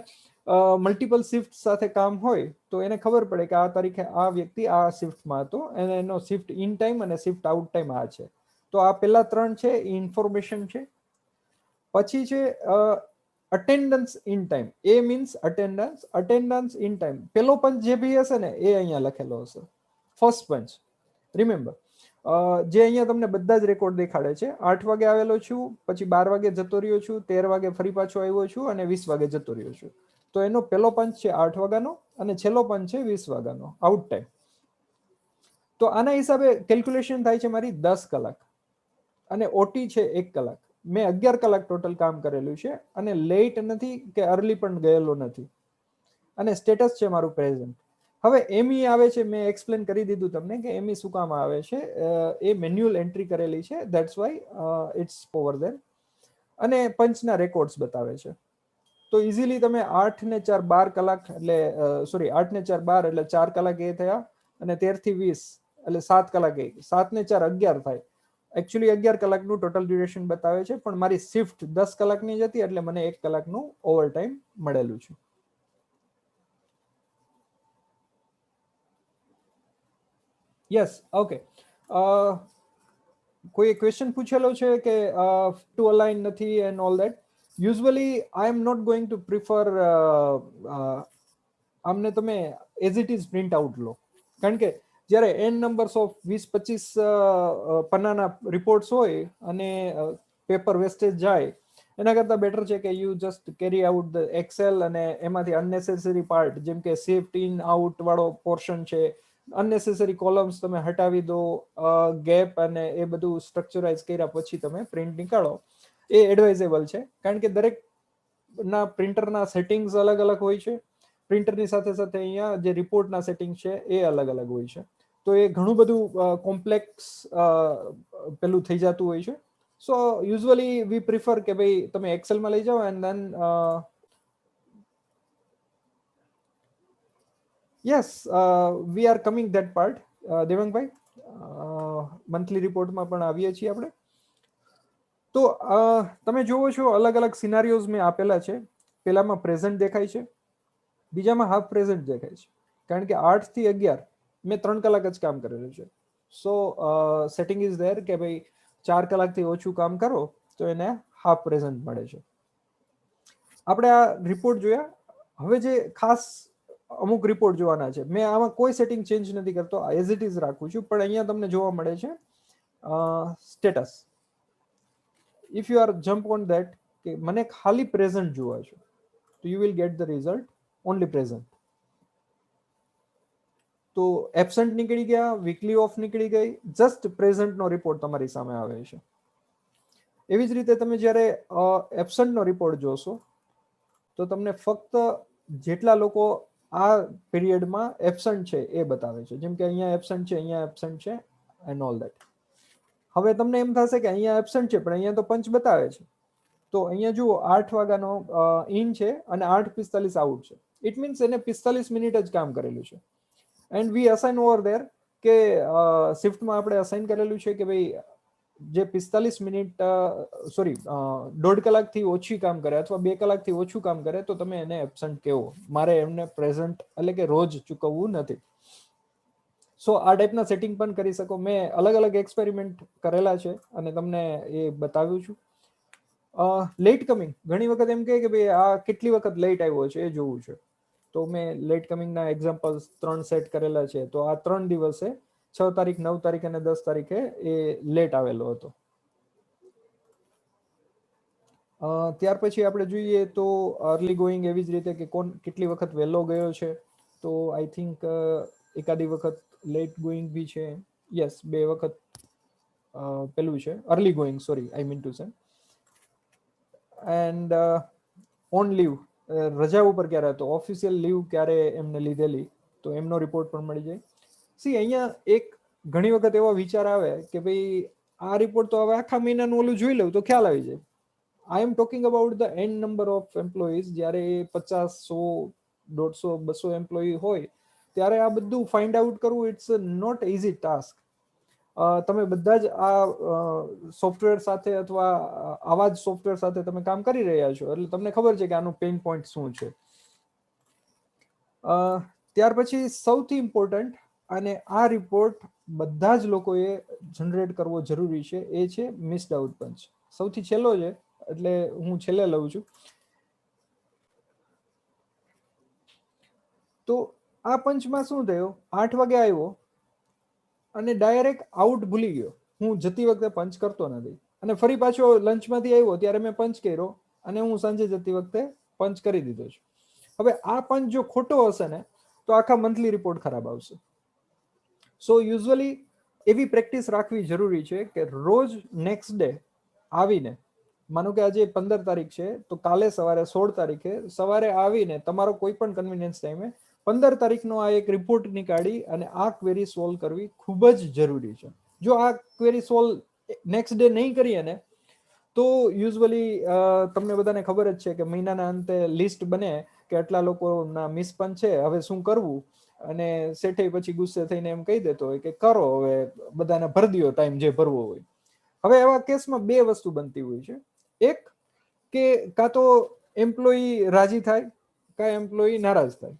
મલ્ટિપલ શિફ્ટ સાથે કામ હોય તો એને ખબર પડે કે આ તારીખે આ વ્યક્તિ આ શિફ્ટમાં હતો, અને એનો શિફ્ટ ઇન ટાઈમ અને શિફ્ટ આઉટ ટાઈમ આ છે. તો આ પેલા 3 છે એ ઇન્ફોર્મેશન છે. પછી છે attendance in time. A means attendance in time. પેલો પંચ જે બી હશે ને એ અહીંયા લખેલો હશે, ફર્સ્ટ પંચ. રિમેમ્બર, જે અહીંયા તમને બધા જ રેકોર્ડ દેખાડે છે. 8 વાગે આવેલો છું, પછી 12 વાગે જતો રહ્યો છું, 13 વાગે ફરી પાછો આવ્યો છું, અને 20 વાગે જતો રહ્યો છું. તો એનો પેલો પંચ છે 8 વાગ્યાનો, અને છેલ્લો પંચ છે 20 વાગ્યાનો આઉટ ટાઈમ. તો આના હિસાબે કેલ્ક્યુલેશન થાય છે મારી 10 કલાક, અને ઓટી છે 1 કલાક. મેં 11 કલાક ટોટલ કામ કરેલું છે, અને લેટ નથી કે અર્લી પણ ગયેલો નથી, અને સ્ટેટસ છે મારું પ્રેઝન્ટ. હવે એમઈ આવે છે, મેં એક્સપ્લેન કરી દીધું તમને કે એમઈ શું કામ આવે છે. એ મેન્યુઅલ એન્ટ્રી કરેલી છે, that's why it's over there. અને પંચના રેકોર્ડ્સ બતાવે છે. તો ઇઝીલી તમે 8 ને 4 12 કલાક એટલે સોરી 8 ને 4 12 એટલે 4 કલાક એ થયા, અને 13 થી 20 એટલે 7 કલાક એ 7 ને 4 11 થાય. એકચ્યુઅલી 11 કલાકનું ટોટલ ડ્યુરેશન બતાવે છે, પણ મારી શિફ્ટ 10 કલાકની જ હતી એટલે મને 1 કલાકનું ઓવર ટાઈમ મળેલું છે. Yes, okay. કોઈ ક્વેશ્ચન પૂછેલો છે કે ટુ અલાઇન નથી and all that. Usually I am not going to prefer આમને તમે as it is print out લો, કારણ કે જ્યારે એન નંબર્સ ઓફ 20-25 પન્નાના રિપોર્ટ્સ હોય અને પેપર વેસ્ટેજ જાય, એના કરતાં બેટર છે કે you just carry out the Excel, અને એમાંથી અનનેસેસરી પાર્ટ જેમ કે શિફ્ટ ઇન આઉટ વાળો પોર્શન છે, અનનેસેસરી કોલમ્સ તમે હટાવી દો, ગેપ અને એ બધું સ્ટ્રક્ચરાઇઝ કર્યા પછી તમે પ્રિન્ટ નીકાળો, એ એડવાઇઝેબલ છે. કારણ કે દરેક ના પ્રિન્ટરના સેટિંગ્સ અલગ અલગ હોય છે. પ્રિન્ટરની સાથે સાથે અહીંયા જે રિપોર્ટના સેટિંગ છે એ અલગ અલગ હોય છે. તો એ ઘણું બધું કોમ્પ્લેક્સ પેલું થઈ જતું હોય છે. સો યુઝ્યુઅલી વી પ્રિફર કે ભાઈ તમે એક્સેલમાં લઈ જાઓ, and then yes we are coming that part. Devangbhai, monthly રિપોર્ટમાં પણ આવીએ છીએ આપણે. તો તમે જોવો છો અલગ અલગ સિનારીઓઝ મેં આપેલા છે. પેલામાં પ્રેઝન્ટ દેખાય છે, બીજામાં હાફ પ્રેઝન્ટ દેખાય છે. કારણ કે 8 થી 11 મેં 3 કલાક જ કામ કરેલું છે. સો સેટિંગ ઇઝ ધેર કે ભાઈ 4 કલાકથી ઓછું કામ કરો તો એને હાફ પ્રેઝન્ટ મળે છે. આપણે આ રિપોર્ટ જોયા. હવે જે ખાસ અમુક રિપોર્ટ જોવાના છે, મેં આમાં કોઈ સેટિંગ ચેન્જ નથી કરતો, એઝ ઇટ ઇઝ રાખું છું, પણ અહીંયા તમને જોવા મળે છે status. If you are jump on that કે મને ખાલી પ્રેઝન્ટ જોવા છે, તો you will get the result only present. તો એબસન્ટ નીકળી ગયા, વીકલી ઓફ નીકળી ગઈ, જસ્ટ પ્રેઝન્ટનો રિપોર્ટ તમારી સામે આવે છે. એવી જ રીતે તમે જ્યારે એબસન્ટનો રિપોર્ટ જોશો તો તમને ફક્ત જેટલા લોકો આ પીરિયડમાં એબસન્ટ છે એ બતાવે છે. જેમ કે અહીંયા એબસન્ટ છે, અહીંયા એબસન્ટ છે એન્ડ ઓલ ધેટ. હવે તમને એમ થશે કે અહીંયા એબસન્ટ છે પણ અહીંયા તો પંચ બતાવે છે. તો અહીંયા જુઓ 8 વાગ્યાનો ઇન છે અને 8:45 આઉટ છે. ઇટ મીન્સ એને 45 મિનિટ જ કામ કરેલું છે. And we assign over there કે શિફ્ટમાં આપણે અસાઇન કરેલું છે કે ભાઈ જે 45 મિનિટ સોરી 1.5 કલાકથી ઓછી કામ કરે અથવા 2 કલાકથી ઓછું કામ કરે તો તમે એને એબસન્ટ કહેવો. મારે એમને પ્રેઝન્ટ એટલે કે રોજ ચૂકવવું નથી. સો આ ટાઈપના સેટિંગ પણ કરી શકો. મેં અલગ અલગ એક્સપેરિમેન્ટ કરેલા છે અને તમને એ બતાવ્યું છું. લેટ કમિંગ, ઘણી વખત એમ કહે કે ભાઈ આ કેટલી વખત લેટ આવ્યો છે એ જોવું છે. તો મેં લેટ કમિંગના એક્ઝામ્પલ્સ 3 સેટ કરેલા છે. તો આ 3 દિવસે 6 તારીખ, 9 તારીખ અને 10 તારીખે એ લેટ આવેલો હતો. ત્યાર પછી આપણે જોઈએ તો અર્લી ગોઈંગ એવી જ રીતે કે કોણ કેટલી વખત વહેલો ગયો છે. તો આઈ થિંક એકાદી વખત લેટ ગોઈંગ બી છે. યસ, 2 વખત પેલું છે early going, sorry I mean to say. And on leave, રજા ઉપર ક્યારે હતો, ઓફિશિયલ લીવ ક્યારે એમને લીધેલી, તો એમનો રિપોર્ટ પણ મળી જાય. સી અહીંયા એક ઘણી વખત એવો વિચાર આવે કે ભાઈ આ રિપોર્ટ તો હવે આખા મહિનાનું ઓલું જોઈ લઉં તો ખ્યાલ આવી જાય. I am talking about the end number of employees. જ્યારે 50, 100, 150, 200 એમ્પ્લોયી હોય ત્યારે આ બધું ફાઇન્ડ આઉટ કરવું ઇટ્સ નોટ ઇઝી ટાસ્ક. તમે બધા જ આ સોફ્ટવેર સાથે અથવા આવા જ સોફ્ટવેર સાથે તમે કામ કરી રહ્યા છો એટલે તમને ખબર છે કે આનું પેઇન પોઈન્ટ શું છે. ત્યાર પછી સૌથી ઇમ્પોર્ટન્ટ અને આ રિપોર્ટ બધા જ લોકોએ જનરેટ કરવો જરૂરી છે એ છે મિસ્ડ આઉટ પંચ. સૌથી છેલ્લો છે એટલે હું છેલ્લે લઉં છું. તો આ પંચમાં શું થયું, 8 વાગે આવ્યો અને ડાયરેક્ટ આઉટ ભૂલી ગયો. હું જતી વખતે પંચ કરતો નથી અને ફરી પાછો લંચમાંથી આવ્યો ત્યારે મેં પંચ કર્યો અને હું સાંજે જતી વખતે પંચ કરી દીધો છે. હવે આ પંચ જો ખોટો હશે ને તો આખા મંથલી રિપોર્ટ ખરાબ આવશે. સો યુઝ્યુઅલી એવી પ્રેક્ટિસ રાખવી જરૂરી છે કે રોજ નેક્સ્ટ ડે આવીને, માનો કે આજે 15 તારીખ છે તો કાલે સવારે 16 તારીખે સવારે આવીને તમારો કોઈ પણ કન્વિનિયન્સ ટાઈમે 15 તારીખનો આ એક રિપોર્ટ નીકાળી અને આ ક્વેરી સોલ્વ કરવી ખૂબ જ જરૂરી છે. જો આ ક્વેરી સોલ્વ નેક્સ્ટ ડે નહીં કરીએ ને તો યુઝ્યુઅલી તમને બધાને ખબર જ છે કે મહિનાના અંતે લિસ્ટ બને કે આટલા લોકોના મિસપંચ છે, હવે શું કરવું, અને શેઠે પછી ગુસ્સે થઈને એમ કહી દેતો હોય કે કરો હવે બધાને ભરી દો ટાઈમ જે ભરવો હોય. હવે એવા કેસમાં 2 વસ્તુ બનતી હોય છે. એક કે કાં તો એમ્પ્લોયી રાજી થાય કાં એમ્પ્લોયી નારાજ થાય.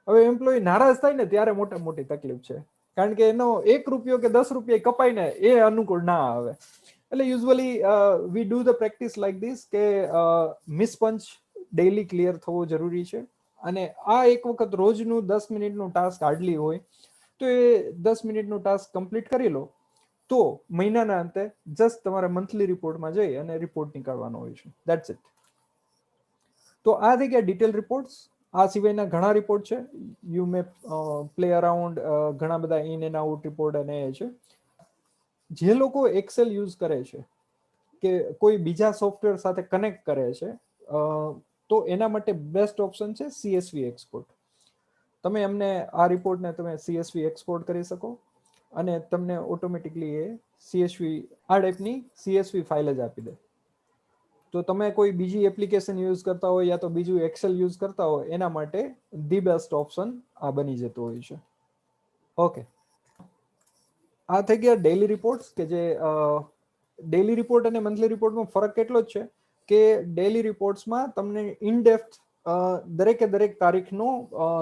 હવે એમ્પ્લોયી નારાજ થાય ને ત્યારે મોટા મોટી તકલીફ છે, કારણ કે એનો 1 રૂપિયો કે 10 રૂપિયા કપાય ને એ અનુકૂળ ના આવે. એટલે usually we do the practice like this કે મિસપંચ ડેઈલી ક્લિયર થવો જરૂરી છે. અને આ એક વખત રોજનું 10 મિનિટનું ટાસ્ક હાર્ડલી હોય તો એ 10 મિનિટનું ટાસ્ક કમ્પ્લીટ કરી લો તો મહિનાના અંતે જસ્ટ તમારે મંથલી રિપોર્ટમાં જઈ અને રિપોર્ટ નીકાળવાનો હોય છે. That's it. તો આ થઈ ગયા ડિટેલ રિપોર્ટ્સ. આ સિવાયના ઘણા રિપોર્ટ છે. યુ મે પ્લે અરાઉન્ડ, ઘણા બધા ઇન એન્ડ આઉટ રિપોર્ટ અને એ છે. જે લોકો એક્સેલ યુઝ કરે છે કે કોઈ બીજા સોફ્ટવેર સાથે કનેક્ટ કરે છે તો એના માટે બેસ્ટ ઓપ્શન છે CSV એક્સપોર્ટ. તમે એમને આ રિપોર્ટને તમે CSV એક્સપોર્ટ કરી શકો અને તમને ઓટોમેટિકલી એ CSV આ ટાઈપની CSV ફાઇલ જ આપી દે. તો તમે કોઈ બીજી એપ્લિકેશન યુઝ કરતા હોય યા તો બીજું એક્સેલ યુઝ કરતા હોય એના માટે ધી બેસ્ટ ઓપ્શન આ બની જતો હોય છે. ઓકે, આ થઈ ગયા ડેઈલી રિપોર્ટ્સ કે જે ડેઈલી રિપોર્ટ અને મંથલી રિપોર્ટમાં ફરક કેટલો જ છે કે ડેઈલી રિપોર્ટ્સમાં તમને ઇન ડેપ્થ દરેકે દરેક તારીખનો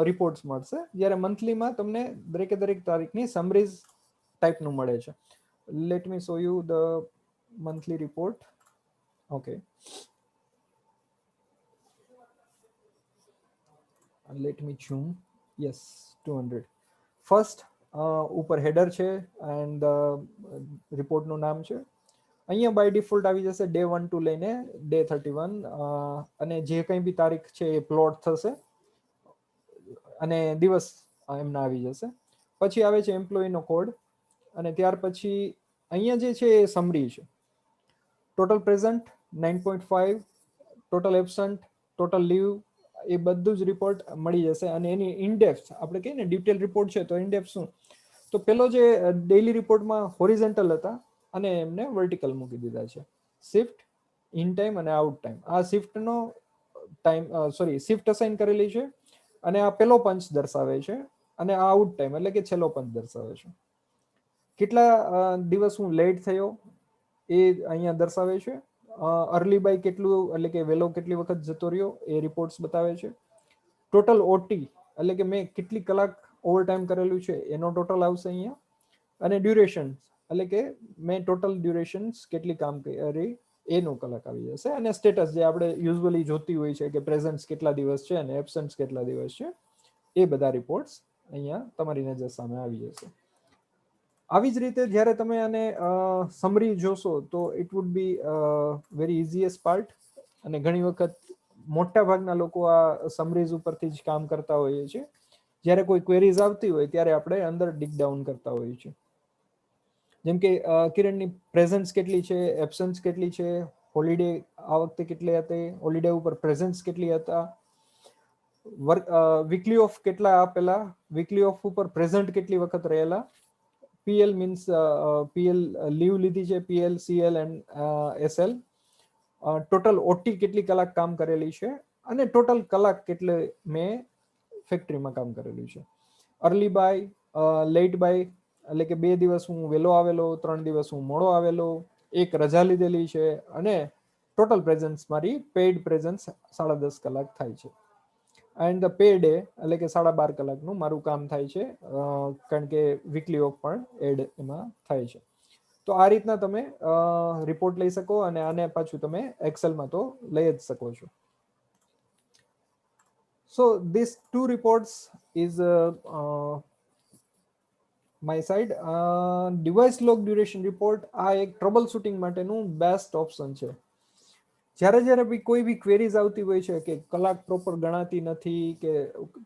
રિપોર્ટ્સ મળશે, જ્યારે મંથલીમાં તમને દરેકે દરેક તારીખની સમરીઝ ટાઈપનું મળે છે. Let me show you the monthly report. Okay, let me zoom. Yes, 200. First ઉપર હેડર છે એન્ડ રિપોર્ટનું નામ છે. અહીંયા બાય ડિફોલ્ટ આવી જશે ડે 1 ટુ લઈને ડે 31, અને જે કંઈ બી તારીખ છે એ પ્લોટ થશે અને દિવસ એમના આવી જશે. પછી આવે છે એમ્પ્લોયીનો કોડ, અને ત્યાર પછી અહીંયા જે છે એ સમરી છે. Total present 9.5, total absent, total leave, એ બધું જ રિપોર્ટ મળી જશે. અને એની ઇનડેપ્થ આપણે કહીએ ને ડિટેલ રિપોર્ટ છે, તો ઇનડેપ્થ શું? તો પેલો જે ડેઇલી રિપોર્ટમાં હોરિઝોન્ટલ હતા અને એમને વર્ટિકલ મૂકી દીધા છે. શિફ્ટ, ઇન ટાઈમ અને આઉટ ટાઈમ. આ શિફ્ટનો ટાઈમ, સોરી, શિફ્ટ અસાઇન કરેલી છે, અને આ પેલો પંચ દર્શાવે છે, અને આ આઉટ ટાઈમ એટલે કે છેલ્લો પંચ દર્શાવે છે. કેટલા દિવસ હું લેટ થયો એ અહીંયા દર્શાવે છે. અર્લી બાય કેટલું, એટલે કે વહેલો કેટલી વખત જતો રહ્યો, એ રિપોર્ટ્સ બતાવે છે. ટોટલ ઓટી એટલે કે મેં કેટલી કલાક ઓવર ટાઈમ કરેલું છે એનો ટોટલ આવશે અહીંયા. અને ડ્યુરેશન એટલે કે મેં ટોટલ ડ્યુરેશન્સ કેટલી કામ કરી એનો કલાક આવી જશે. અને સ્ટેટસ જે આપણે યુઝ્યુઅલી જોતી હોય છે કે પ્રેઝન્ટ્સ કેટલા દિવસ છે અને એબસન્ટ્સ કેટલા દિવસ છે, એ બધા રિપોર્ટ્સ અહીંયા તમારી નજર સામે આવી જશે. આવી જ રીતે જ્યારે તમે આને સમરી જોશો તો it would be very easiest part. અને ઘણી વખત મોટા ભાગના લોકો આ સમરીઝ ઉપરથી જ કામ કરતા હોઈએ છીએ. જ્યારે કોઈ ક્વેરીઝ આવતી હોય ત્યારે આપણે અંદર ડિગ ડાઉન કરતા હોઈએ છીએ. જેમ કે કિરણની પ્રેઝન્સ કેટલી છે, એબસન્સ કેટલી છે, હોલિડે આ વખતે કેટલી હતી, હોલિડે ઉપર પ્રેઝન્સ કેટલી હતા, વર્ક વીકલી ઓફ કેટલા આપેલા, વીકલી ઓફ ઉપર પ્રેઝન્ટ કેટલી વખત રહેલા, પીએલ મીન્સ પીએલ લીવ લીધી છે, PL, CL and SL, total OT કેટલી કલાક કામ કરેલી છે, અને ટોટલ કલાક કેટલે મેં ફેક્ટરીમાં કામ કરેલું છે. અર્લી બાય, લેટ બાય એટલે કે 2 દિવસ હું વહેલો આવેલો, 3 દિવસ હું મોડો આવેલો, 1 રજા લીધેલી છે, અને ટોટલ પ્રેઝન્સ મારી પેઇડ પ્રેઝન્સ 10.5 કલાક થાય છે. એન્ડ ધ પે ડે એટલે કે 12.5 કલાકનું મારું કામ થાય છે, કારણ કે વીકલી ઓફ પણ એડ એમાં થાય છે. તો આ રીતના તમે રિપોર્ટ લઈ શકો, અને આને પાછું તમે એક્સેલમાં તો લઈ જ શકો છો. So these 2 reports is my side. Device log duration report આ એક ટ્રબલ શૂટિંગ માટેનું બેસ્ટ ઓપ્શન છે. જ્યારે બી કોઈ બી ક્વેરીઝ આવતી હોય છે કે કલાક પ્રોપર ગણાતી નથી, કે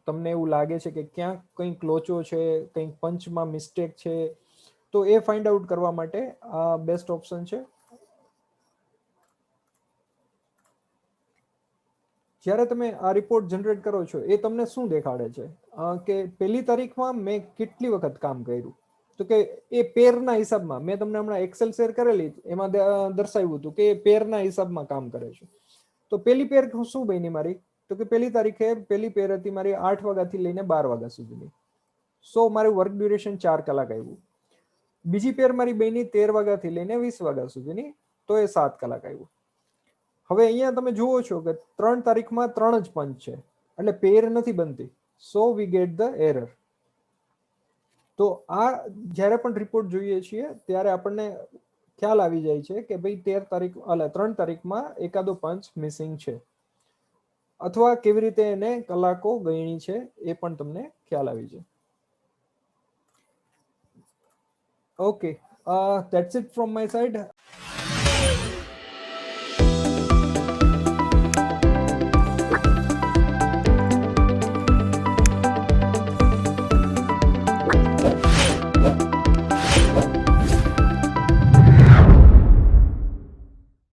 તમને એવું લાગે છે કે ક્યાંક કંઈક લોચો છે, કંઈક પંચમાં મિસ્ટેક છે, તો એ ફાઇન્ડ આઉટ કરવા માટે આ બેસ્ટ ઓપ્શન છે. જ્યારે તમે આ રિપોર્ટ જનરેટ કરો છો એ તમને શું દેખાડે છે કે પહેલી તારીખમાં મેં કેટલી વખત કામ કર્યું, તો કે એ પેરના હિસાબમાં. મેં તમને હમણાં એક્સેલ શેર કરેલી, એમાં દર્શાવ્યું હતું કે એ પેરના હિસાબમાં કામ કરે છે. તો પહેલી પેર શું બની મારી, તો કે પહેલી તારીખે પહેલી પેર હતી મારી 8 વાગ્યાથી લઈને 12 વાગ્યા સુધીની. સો મારું વર્ક ડ્યુરેશન 4 કલાક આવ્યું. બીજી પેર મારી બની 13 વાગ્યાથી લઈને 20 વાગ્યા સુધીની, તો એ 7 કલાક આવ્યું. હવે અહીંયા તમે જુઓ છો કે 3 તારીખમાં 3 જ પંચ છે, એટલે પેર નથી બનતી. સો વી ગેટ ધ એરર. તો આ જ્યારે પણ રિપોર્ટ જોઈએ છીએ ત્યારે આપણને ખ્યાલ આવી જાય છે કે ભાઈ 13 તારીખ એટલે 3 તારીખમાં એકાદો પંચ મિસિંગ છે, અથવા કેવી રીતે એને કલાકો ગણી છે એ પણ તમને ખ્યાલ આવી જાય. Okay, that's it from my side.